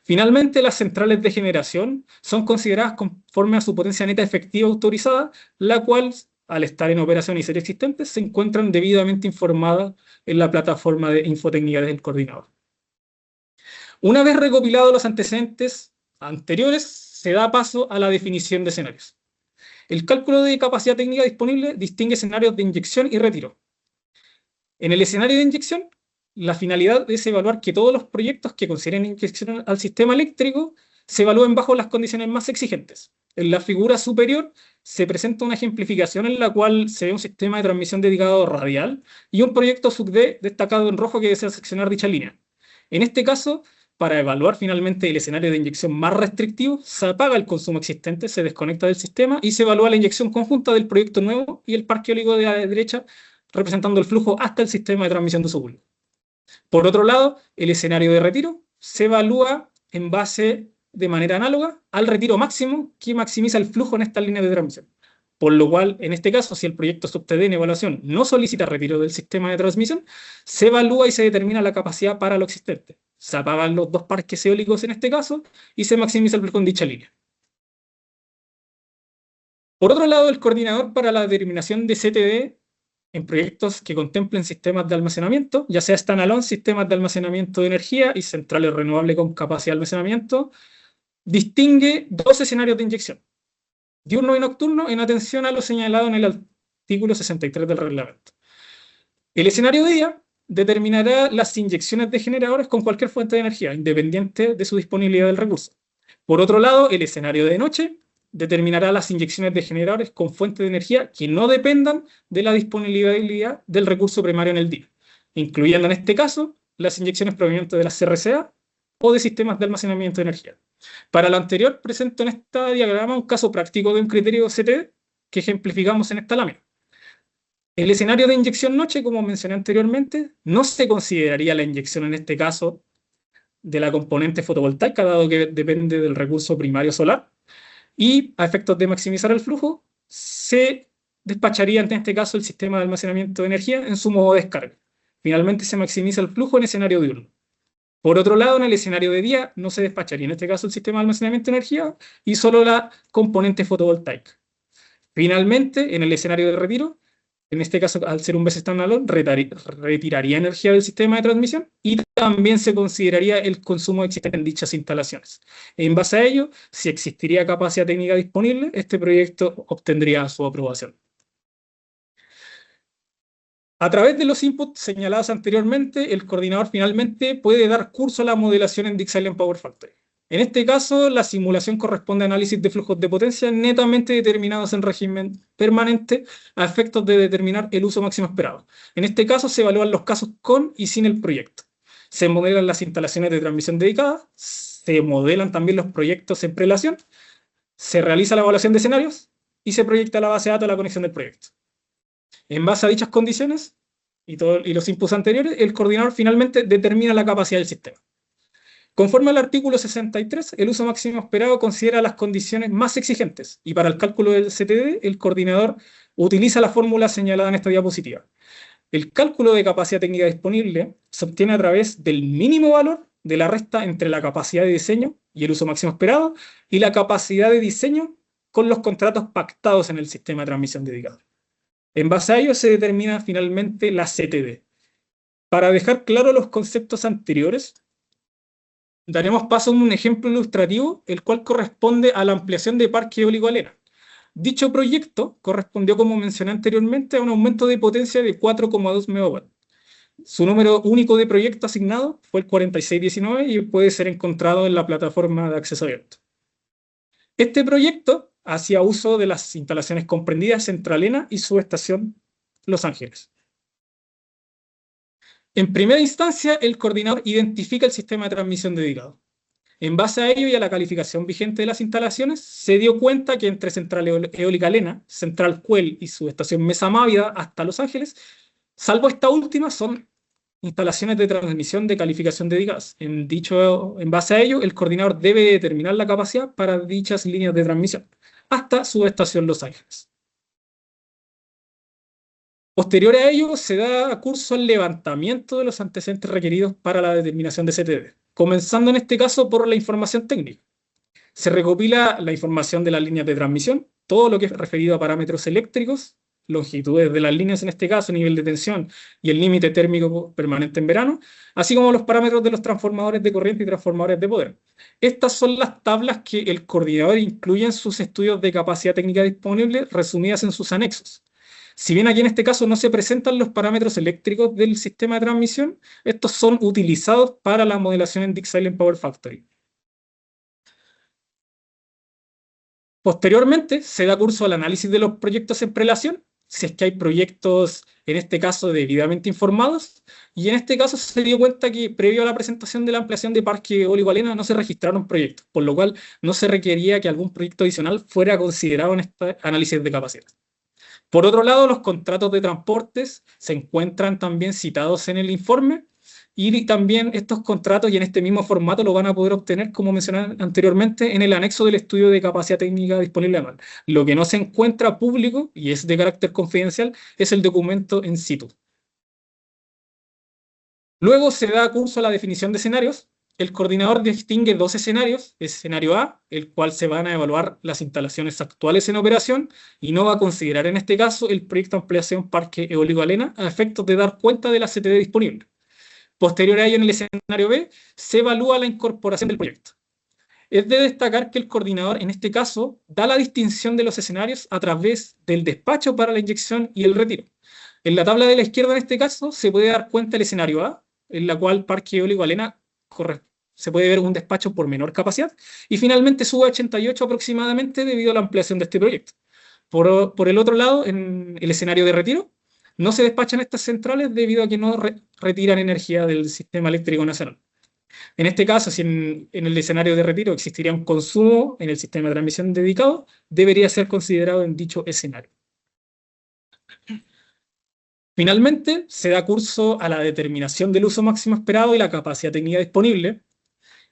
E: Finalmente, las centrales de generación son consideradas conforme a su potencia neta efectiva autorizada, la cual, al estar en operación y ser existentes, se encuentran debidamente informadas en la plataforma de infotécnica del coordinador. Una vez recopilados los antecedentes anteriores, se da paso a la definición de escenarios. El cálculo de capacidad técnica disponible distingue escenarios de inyección y retiro. En el escenario de inyección, la finalidad es evaluar que todos los proyectos que consideren inyección al sistema eléctrico se evalúen bajo las condiciones más exigentes. En la figura superior se presenta una ejemplificación en la cual se ve un sistema de transmisión dedicado radial y un proyecto sub-D destacado en rojo que desea seccionar dicha línea. En este caso, para evaluar finalmente el escenario de inyección más restrictivo, se apaga el consumo existente, se desconecta del sistema y se evalúa la inyección conjunta del proyecto nuevo y el parque eólico de la derecha, representando el flujo hasta el sistema de transmisión de uso público. Por otro lado, el escenario de retiro se evalúa en base de manera análoga al retiro máximo que maximiza el flujo en estas líneas de transmisión. Por lo cual, en este caso, si el proyecto sub-TD en evaluación no solicita retiro del sistema de transmisión, se evalúa y se determina la capacidad para lo existente. Se apagan los dos parques eólicos en este caso y se maximiza el flujo en dicha línea. Por otro lado, el coordinador para la determinación de CTD en proyectos que contemplen sistemas de almacenamiento, ya sea standalone, sistemas de almacenamiento de energía y centrales renovables con capacidad de almacenamiento, distingue dos escenarios de inyección, diurno y nocturno, en atención a lo señalado en el artículo 63 del reglamento. El escenario de día determinará las inyecciones de generadores con cualquier fuente de energía, independiente de su disponibilidad del recurso. Por otro lado, el escenario de noche determinará las inyecciones de generadores con fuentes de energía que no dependan de la disponibilidad del recurso primario en el día, incluyendo en este caso las inyecciones provenientes de las CRCA o de sistemas de almacenamiento de energía. Para lo anterior, presento en este diagrama un caso práctico de un criterio CTD que ejemplificamos en esta lámina. El escenario de inyección noche, como mencioné anteriormente, no se consideraría la inyección en este caso de la componente fotovoltaica, dado que depende del recurso primario solar, y a efectos de maximizar el flujo, se despacharía en este caso el sistema de almacenamiento de energía en su modo de descarga. Finalmente se maximiza el flujo en escenario diurno. Por otro lado, en el escenario de día no se despacharía en este caso el sistema de almacenamiento de energía y solo la componente fotovoltaica. Finalmente, en el escenario de retiro, en este caso, al ser un base standalone, retiraría energía del sistema de transmisión y también se consideraría el consumo existente en dichas instalaciones. En base a ello, si existiría capacidad técnica disponible, este proyecto obtendría su aprobación. A través de los inputs señalados anteriormente, el coordinador finalmente puede dar curso a la modelación en Big Silent Power Factory. En este caso, la simulación corresponde a análisis de flujos de potencia netamente determinados en régimen permanente a efectos de determinar el uso máximo esperado. En este caso, se evalúan los casos con y sin el proyecto. Se modelan las instalaciones de transmisión dedicadas, se modelan también los proyectos en prelación, se realiza la evaluación de escenarios y se proyecta la base de datos de la conexión del proyecto. En base a dichas condiciones, y los inputs anteriores, el coordinador finalmente determina la capacidad del sistema. Conforme al artículo 63, el uso máximo esperado considera las condiciones más exigentes y para el cálculo del CTD, el coordinador utiliza la fórmula señalada en esta diapositiva. El cálculo de capacidad técnica disponible se obtiene a través del mínimo valor de la resta entre la capacidad de diseño y el uso máximo esperado y la capacidad de diseño con los contratos pactados en el sistema de transmisión dedicado. En base a ello se determina finalmente la CTD. Para dejar claro los conceptos anteriores, daremos paso a un ejemplo ilustrativo, el cual corresponde a la ampliación de parque eólico Alena. Dicho proyecto correspondió, como mencioné anteriormente, a un aumento de potencia de 4,2 MW. Su número único de proyecto asignado fue el 4619 y puede ser encontrado en la plataforma de acceso abierto. Este proyecto hacía uso de las instalaciones comprendidas Centralena y subestación Los Ángeles. En primera instancia, el coordinador identifica el sistema de transmisión dedicado. En base a ello y a la calificación vigente de las instalaciones, se dio cuenta que entre Central Eólica Alena, Central Cuel y subestación Mesa Mávida hasta Los Ángeles, salvo esta última, son instalaciones de transmisión de calificación dedicadas. En base a ello, el coordinador debe determinar la capacidad para dichas líneas de transmisión, hasta subestación Los Ángeles. Posterior a ello, se da curso al levantamiento de los antecedentes requeridos para la determinación de CTD, comenzando en este caso por la información técnica. Se recopila la información de las líneas de transmisión, todo lo que es referido a parámetros eléctricos, longitudes de las líneas en este caso, nivel de tensión y el límite térmico permanente en verano, así como los parámetros de los transformadores de corriente y transformadores de poder. Estas son las tablas que el coordinador incluye en sus estudios de capacidad técnica disponible, resumidas en sus anexos. Si bien aquí en este caso no se presentan los parámetros eléctricos del sistema de transmisión, estos son utilizados para la modelación en Dick Silent Power Factory. Posteriormente, se da curso al análisis de los proyectos en prelación, si es que hay proyectos, en este caso, debidamente informados, y en este caso se dio cuenta que previo a la presentación de la ampliación de parque eólico Alena no se registraron proyectos, por lo cual no se requería que algún proyecto adicional fuera considerado en este análisis de capacidad. Por otro lado, los contratos de transportes se encuentran también citados en el informe y también estos contratos y en este mismo formato lo van a poder obtener, como mencioné anteriormente, en el anexo del estudio de capacidad técnica disponible anual. Lo que no se encuentra público y es de carácter confidencial es el documento en situ. Luego se da curso a la definición de escenarios. El coordinador distingue dos escenarios, escenario A, el cual se van a evaluar las instalaciones actuales en operación y no va a considerar en este caso el proyecto de ampliación Parque Eólico Alena a efectos de dar cuenta de la CTD disponible. Posterior a ello, en el escenario B, se evalúa la incorporación del proyecto. Es de destacar que el coordinador, en este caso, da la distinción de los escenarios a través del despacho para la inyección y el retiro. En la tabla de la izquierda, en este caso, se puede dar cuenta el escenario A, en la cual Parque Eólico Alena se puede ver un despacho por menor capacidad, y finalmente sube a 88 aproximadamente debido a la ampliación de este proyecto. Por el otro lado, en el escenario de retiro, no se despachan estas centrales debido a que no retiran energía del sistema eléctrico nacional. En este caso, si en el escenario de retiro existiría un consumo en el sistema de transmisión dedicado, debería ser considerado en dicho escenario. Finalmente, se da curso a la determinación del uso máximo esperado y la capacidad técnica disponible.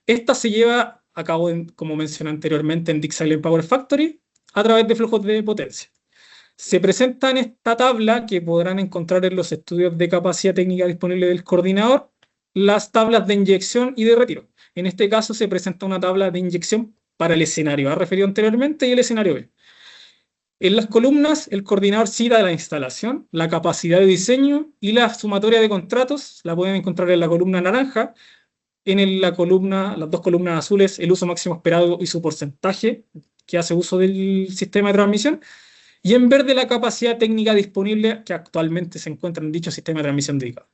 E: Esta se lleva a cabo, como mencioné anteriormente, en Dick Silent Power Factory, a través de flujos de potencia. Se presenta en esta tabla, que podrán encontrar en los estudios de capacidad técnica disponible del coordinador, las tablas de inyección y de retiro. En este caso se presenta una tabla de inyección para el escenario A referido anteriormente y el escenario B. En las columnas, el coordinador cita la instalación, la capacidad de diseño y la sumatoria de contratos, la pueden encontrar en la columna naranja, las dos columnas azules, el uso máximo esperado y su porcentaje que hace uso del sistema de transmisión, y en verde la capacidad técnica disponible que actualmente se encuentra en dicho sistema de transmisión dedicado.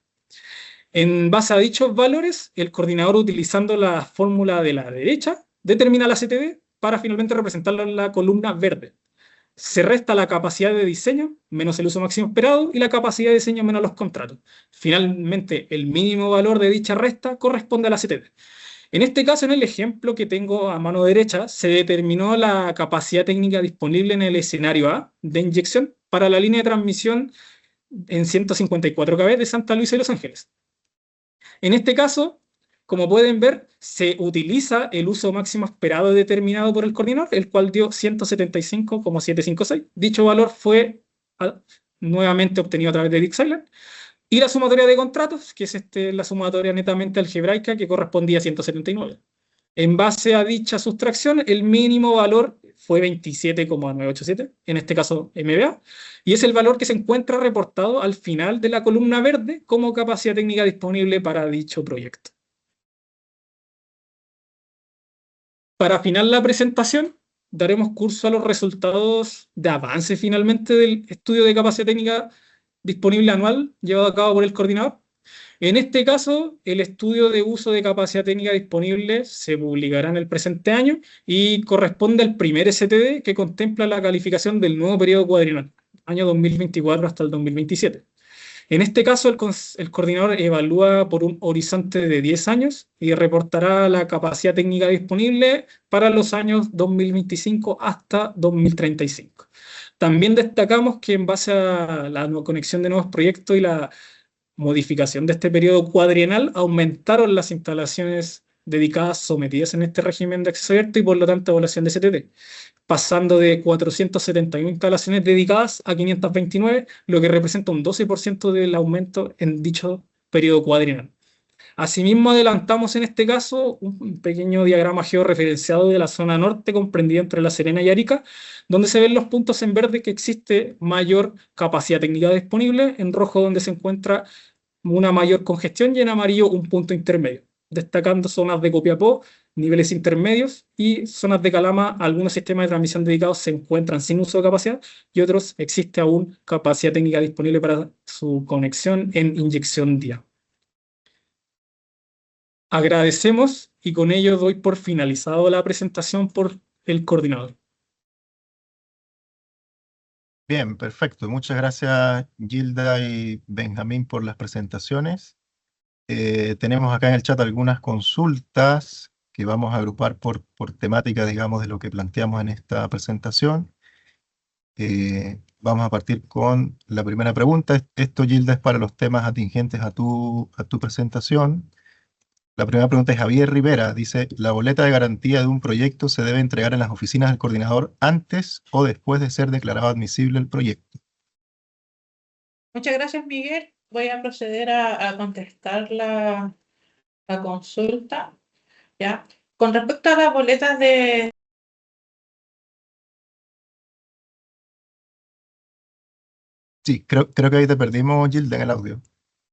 E: En base a dichos valores, el coordinador, utilizando la fórmula de la derecha, determina la CTD para finalmente representarla en la columna verde. Se resta la capacidad de diseño menos el uso máximo esperado y la capacidad de diseño menos los contratos. Finalmente, el mínimo valor de dicha resta corresponde a la CTD. En este caso, en el ejemplo que tengo a mano derecha, se determinó la capacidad técnica disponible en el escenario A de inyección para la línea de transmisión en 154 kV de Santa Luisa y Los Ángeles. En este caso, como pueden ver, se utiliza el uso máximo esperado determinado por el coordinador, el cual dio 175,756. Dicho valor fue nuevamente obtenido a través de Dix-Island. Y la sumatoria de contratos, que es la sumatoria netamente algebraica, que correspondía a 179. En base a dicha sustracción, el mínimo valor fue 27,987, en este caso MBA, y es el valor que se encuentra reportado al final de la columna verde como capacidad técnica disponible para dicho proyecto. Para final la presentación, daremos curso a los resultados de avance finalmente del estudio de capacidad técnica disponible anual llevado a cabo por el coordinador. En este caso, el estudio de uso de capacidad técnica disponible se publicará en el presente año y corresponde al primer STD que contempla la calificación del nuevo periodo cuadrienal, año 2024 hasta el 2027. En este caso, el coordinador evalúa por un horizonte de 10 años y reportará la capacidad técnica disponible para los años 2025 hasta 2035. También destacamos que en base a la conexión de nuevos proyectos y la modificación de este periodo cuadrienal, aumentaron las instalaciones dedicadas sometidas en este régimen de acceso abierto y por lo tanto evaluación de STT, pasando de 471 instalaciones dedicadas a 529, lo que representa un 12% del aumento en dicho periodo cuadrienal. Asimismo, adelantamos en este caso un pequeño diagrama georreferenciado de la zona norte comprendida entre La Serena y Arica, donde se ven los puntos en verde que existe mayor capacidad técnica disponible, en rojo donde se encuentra una mayor congestión y en amarillo un punto intermedio, destacando zonas de Copiapó, niveles intermedios, y zonas de Calama. Algunos sistemas de transmisión dedicados se encuentran sin uso de capacidad y otros existe aún capacidad técnica disponible para su conexión en inyección día. Agradecemos y con ello doy por finalizado la presentación por el coordinador.
F: Bien, perfecto. Muchas gracias, Gilda y Benjamín, por las presentaciones. Tenemos acá en el chat algunas consultas que vamos a agrupar por temática, digamos, de lo que planteamos en esta presentación. Vamos a partir con la primera pregunta. Esto, Gilda, es para los temas atingentes a tu presentación. La primera pregunta es Javier Rivera. Dice, ¿la boleta de garantía de un proyecto se debe entregar en las oficinas del coordinador antes o después de ser declarado admisible el proyecto?
D: Muchas gracias, Miguel. Voy a proceder a contestar la consulta. ¿Ya? Con respecto a las boletas de...
F: Sí, creo que ahí te perdimos, Gilda, en el audio.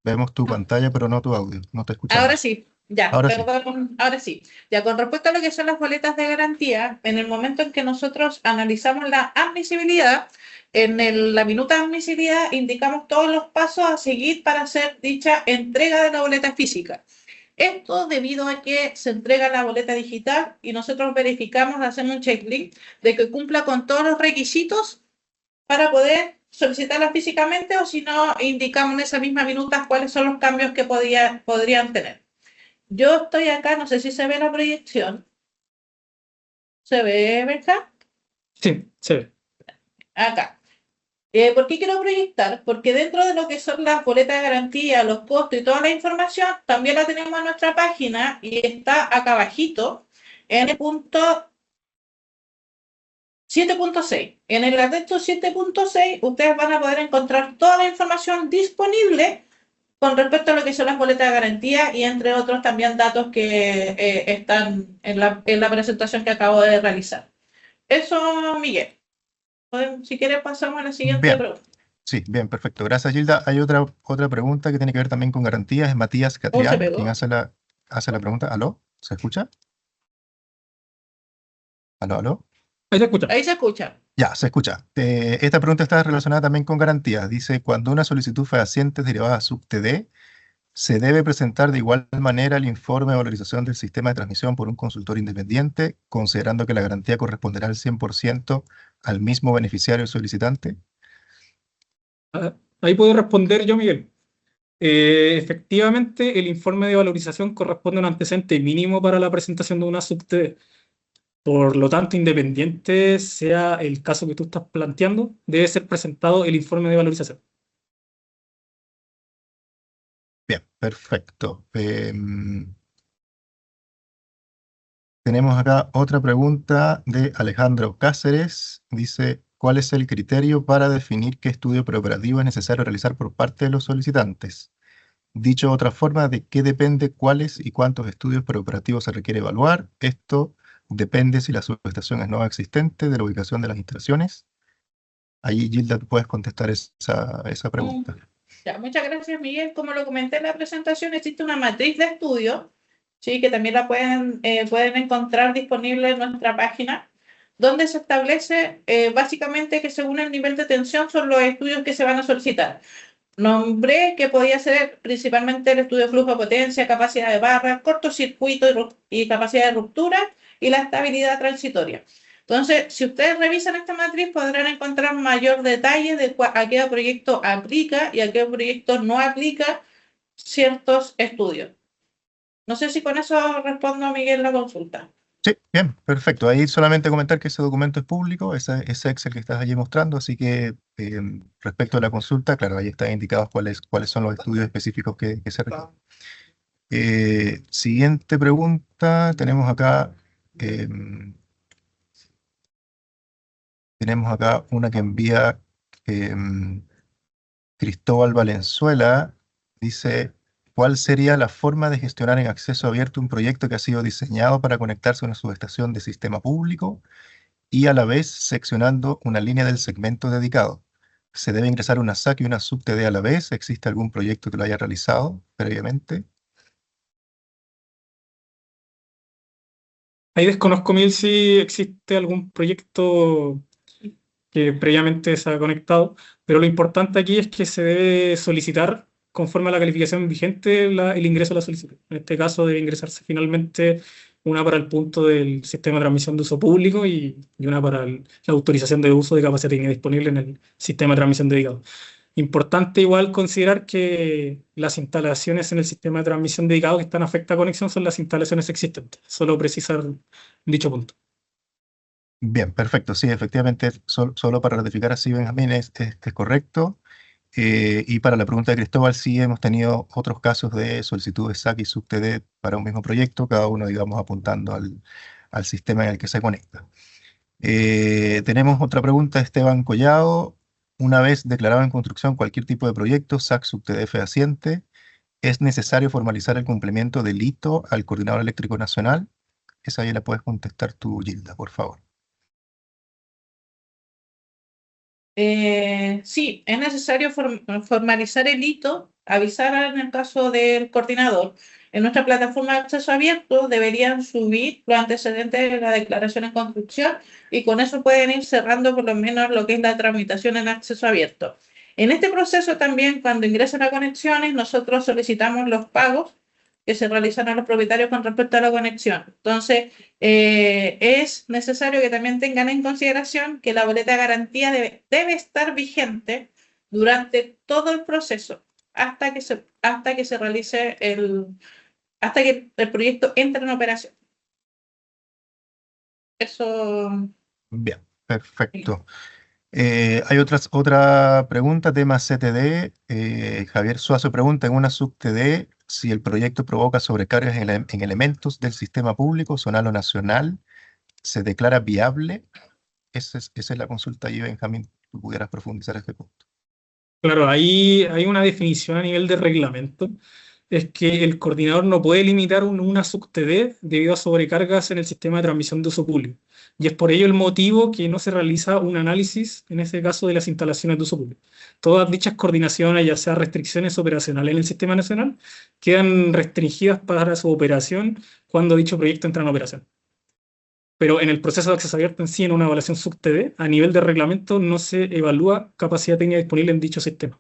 F: Vemos tu pantalla, pero no tu audio. No te escuchamos.
D: Ahora sí. Ya,
F: Ahora sí.
D: perdón, ahora sí. Ya, con respecto a lo que son las boletas de garantía, en el momento en que nosotros analizamos la admisibilidad, en la minuta de admisibilidad indicamos todos los pasos a seguir para hacer dicha entrega de la boleta física. Esto debido a que se entrega la boleta digital y nosotros verificamos, hacemos un checklist de que cumpla con todos los requisitos para poder solicitarla físicamente, o si no, indicamos en esa misma minuta cuáles son los cambios que podrían tener. Yo estoy acá, no sé si se ve la proyección. ¿Se ve, Benja?
E: Sí, se ve.
D: Acá. ¿Por qué quiero proyectar? Porque dentro de lo que son las boletas de garantía, los costos y toda la información, también la tenemos en nuestra página y está acá abajito en el punto 7.6. En el anexo 7.6 ustedes van a poder encontrar toda la información disponible con respecto a lo que son las boletas de garantía y entre otros también datos que están en la presentación que acabo de realizar. Eso, Miguel. Si quieres pasamos a la siguiente pregunta.
F: Sí, bien, perfecto. Gracias, Gilda. Hay otra pregunta que tiene que ver también con garantías. Es Matías Catrián quien hace la pregunta. ¿Aló? ¿Se escucha? ¿Aló?
E: Ahí se escucha.
D: Ahí se escucha.
F: Ya, se escucha. Esta pregunta está relacionada también con garantías. Dice, cuando una solicitud fehaciente es derivada a sub-TD, ¿se debe presentar de igual manera el informe de valorización del sistema de transmisión por un consultor independiente, considerando que la garantía corresponderá al 100% al mismo beneficiario solicitante?
E: Ahí puedo responder yo, Miguel. Efectivamente, el informe de valorización corresponde a un antecedente mínimo para la presentación de una sub-TD. Por lo tanto, independiente sea el caso que tú estás planteando, debe ser presentado el informe de valorización.
F: Bien, perfecto. Tenemos acá otra pregunta de Alejandro Cáceres. Dice, ¿cuál es el criterio para definir qué estudio preoperativo es necesario realizar por parte de los solicitantes? Dicho de otra forma, ¿de qué depende cuáles y cuántos estudios preoperativos se requiere evaluar? Esto depende si la subestación es no existente, de la ubicación de las instalaciones. Ahí, Gilda, tú puedes contestar esa pregunta.
D: Ya, muchas gracias, Miguel. Como lo comenté en la presentación, existe una matriz de estudio, ¿sí? Que también la pueden encontrar disponible en nuestra página, donde se establece básicamente que según el nivel de tensión son los estudios que se van a solicitar. Nombré que podía ser principalmente el estudio de flujo de potencia, capacidad de barra, cortocircuito y capacidad de ruptura y la estabilidad transitoria. Entonces, si ustedes revisan esta matriz, podrán encontrar mayor detalle de a qué proyecto aplica y a qué proyecto no aplica ciertos estudios. No sé si con eso respondo, Miguel, la consulta.
F: Sí, bien, perfecto. Ahí solamente comentar que ese documento es público, ese Excel que estás allí mostrando, así que respecto a la consulta, claro, ahí están indicados cuáles son los estudios específicos que se requieren. Siguiente pregunta, tenemos acá una que envía Cristóbal Valenzuela, dice, ¿cuál sería la forma de gestionar en acceso abierto un proyecto que ha sido diseñado para conectarse a una subestación de sistema público y a la vez seccionando una línea del segmento dedicado? ¿Se debe ingresar una SAC y una sub-TD a la vez? ¿Existe algún proyecto que lo haya realizado previamente?
E: Ahí desconozco, Mil, si existe algún proyecto que previamente se ha conectado, pero lo importante aquí es que se debe solicitar, conforme a la calificación vigente, el ingreso a la solicitud. En este caso debe ingresarse finalmente una para el punto del sistema de transmisión de uso público y una para la autorización de uso de capacidad técnica disponible en el sistema de transmisión dedicado. Importante igual considerar que las instalaciones en el sistema de transmisión dedicado que están afectadas a conexión son las instalaciones existentes. Solo precisar dicho punto.
F: Bien, perfecto. Sí, efectivamente, solo para ratificar así, Benjamín, es correcto. Y para la pregunta de Cristóbal, sí hemos tenido otros casos de solicitud de SAC y sub-TD para un mismo proyecto, cada uno, digamos, apuntando al sistema en el que se conecta. Tenemos otra pregunta de Esteban Collado. Una vez declarado en construcción cualquier tipo de proyecto, SAC sub-TD fehaciente, ¿es necesario formalizar el cumplimiento del hito al Coordinador Eléctrico Nacional? Esa ya la puedes contestar tú, Gilda, por favor.
D: Sí, es necesario formalizar el hito, avisar en el caso del coordinador. En nuestra plataforma de acceso abierto deberían subir los antecedentes de la declaración en construcción y con eso pueden ir cerrando por lo menos lo que es la tramitación en acceso abierto. En este proceso también, cuando ingresan a conexiones, nosotros solicitamos los pagos que se realizan a los propietarios con respecto a la conexión. Entonces, es necesario que también tengan en consideración que la boleta de garantía debe estar vigente durante todo el proceso hasta que se realice hasta que el proyecto entre en operación. Eso.
F: Bien, perfecto. Hay otra pregunta, tema CTD. Javier Suazo pregunta, en una sub-TD, si el proyecto provoca sobrecargas en elementos del sistema público, zonal o nacional, ¿se declara viable? Esa es la consulta ahí, Benjamín, tú pudieras profundizar este punto.
E: Claro, ahí hay una definición a nivel de reglamento. Es que el coordinador no puede limitar una sub-TD debido a sobrecargas en el sistema de transmisión de uso público. Y es por ello el motivo que no se realiza un análisis, en ese caso, de las instalaciones de uso público. Todas dichas coordinaciones, ya sea restricciones operacionales en el sistema nacional, quedan restringidas para su operación cuando dicho proyecto entra en operación. Pero en el proceso de acceso abierto en sí, en una evaluación sub-TD, a nivel de reglamento no se evalúa capacidad técnica disponible en dicho sistema.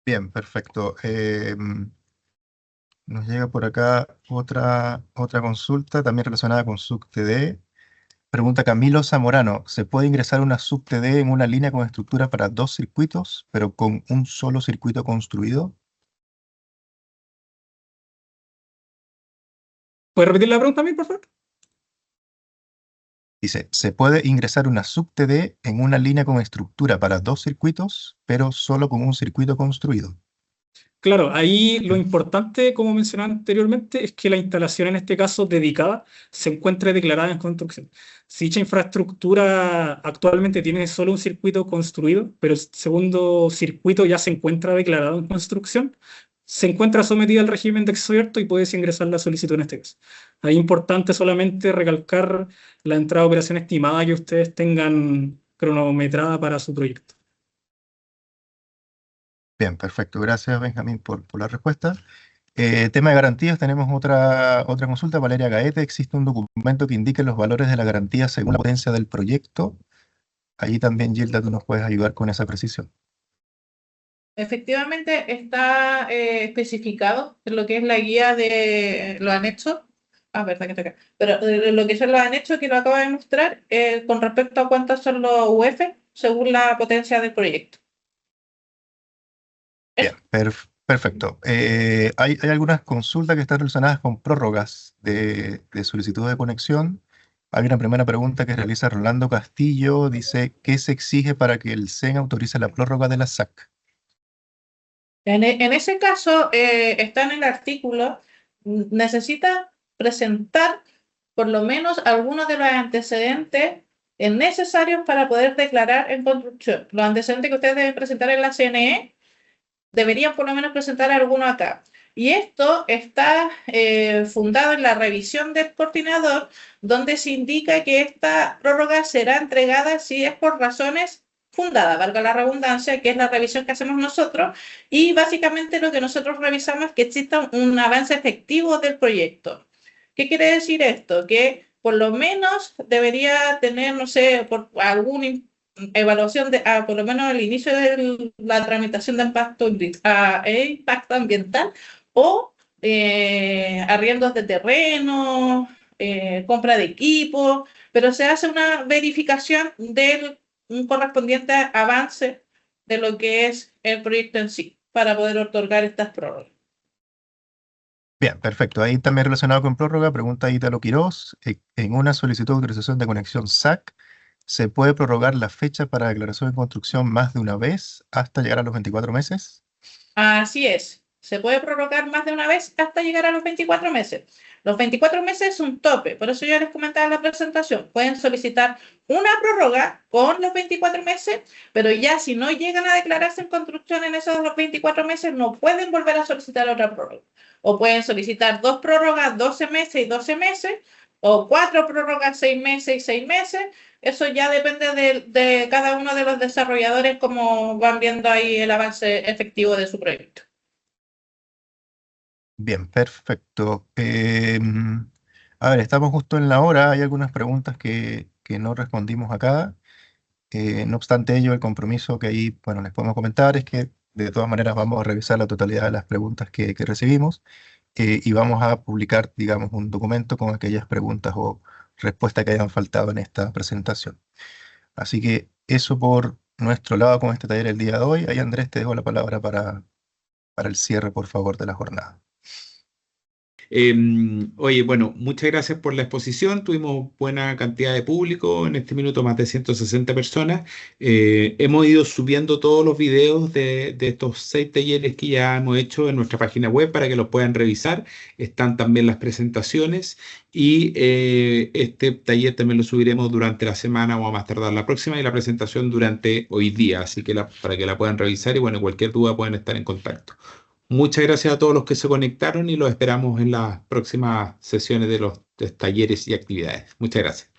F: Bien, perfecto. Nos llega por acá otra consulta, también relacionada con sub-TD. Pregunta Camilo Zamorano, ¿se puede ingresar una sub-TD en una línea con estructura para 2 circuitos, pero con un solo circuito construido?
E: ¿Puedes repetir la pregunta a mí, por favor?
F: Dice, se puede ingresar una sub-TD en una línea con estructura para 2 circuitos, pero solo con un circuito construido.
E: Claro, ahí lo importante, como mencionaba anteriormente, es que la instalación, en este caso dedicada, se encuentre declarada en construcción. Si dicha infraestructura actualmente tiene solo un circuito construido, pero el segundo circuito ya se encuentra declarado en construcción, se encuentra sometida al régimen de acceso abierto y puedes ingresar la solicitud en este caso. Ahí es importante solamente recalcar la entrada de operación estimada que ustedes tengan cronometrada para su proyecto.
F: Bien, perfecto. Gracias, Benjamín, por la respuesta. Tema de garantías, tenemos otra consulta. Valeria Gaete, existe un documento que indique los valores de la garantía según la potencia del proyecto. Allí también, Gilda, tú nos puedes ayudar con esa precisión.
D: Efectivamente está especificado en lo que es la guía de los anexos. Ah, verdad que está acá. Pero lo que son los anexos que lo acabo de mostrar con respecto a cuántos son los UF según la potencia del proyecto.
F: Bien, perfecto. Hay algunas consultas que están relacionadas con prórrogas de solicitud de conexión. Hay una primera pregunta que realiza Rolando Castillo. Dice, ¿qué se exige para que el CEN autorice la prórroga de la SAC?
D: En ese caso, está en el artículo, necesita presentar por lo menos algunos de los antecedentes necesarios para poder declarar en construcción. Los antecedentes que ustedes deben presentar en la CNE, deberían por lo menos presentar alguno acá. Y esto está fundado en la revisión del coordinador, donde se indica que esta prórroga será entregada si es por razones fundada, valga la redundancia, que es la revisión que hacemos nosotros, y básicamente lo que nosotros revisamos es que exista un avance efectivo del proyecto. ¿Qué quiere decir esto? Que por lo menos debería tener, no sé, por alguna evaluación de, por lo menos al inicio de la tramitación de impacto ambiental o arriendos de terreno, compra de equipo, pero se hace una verificación del un correspondiente avance de lo que es el proyecto en sí, para poder otorgar estas prórrogas.
F: Bien, perfecto. Ahí también relacionado con prórroga, pregunta Ítalo Quirós. En una solicitud de autorización de conexión SAC, ¿se puede prorrogar la fecha para declaración de construcción más de una vez hasta llegar a los 24 meses?
D: Así es. Se puede prorrogar más de una vez hasta llegar a los 24 meses. Los 24 meses es un tope, por eso yo les comentaba en la presentación. Pueden solicitar una prórroga con los 24 meses, pero ya si no llegan a declararse en construcción en esos 24 meses, no pueden volver a solicitar otra prórroga. O pueden solicitar 2 prórrogas, 12 meses y 12 meses, o 4 prórrogas, 6 meses y 6 meses. Eso ya depende de cada uno de los desarrolladores, cómo van viendo ahí el avance efectivo de su proyecto.
F: Bien, perfecto. A ver, estamos justo en la hora. Hay algunas preguntas que no respondimos acá. No obstante ello, el compromiso que ahí, bueno, les podemos comentar es que de todas maneras vamos a revisar la totalidad de las preguntas que recibimos y vamos a publicar, digamos, un documento con aquellas preguntas o respuestas que hayan faltado en esta presentación. Así que eso por nuestro lado con este taller el día de hoy. Ahí, Andrés, te dejo la palabra para el cierre, por favor, de la jornada.
B: Oye, bueno, muchas gracias por la exposición. Tuvimos buena cantidad de público, en este minuto más de 160 personas. Hemos ido subiendo todos los videos de estos 6 talleres que ya hemos hecho en nuestra página web para que los puedan revisar. Están también las presentaciones y este taller también lo subiremos durante la semana o a más tardar la próxima y la presentación durante hoy día, así que para que la puedan revisar y bueno, cualquier duda pueden estar en contacto. Muchas gracias a todos los que se conectaron y los esperamos en las próximas sesiones de los talleres y actividades. Muchas gracias.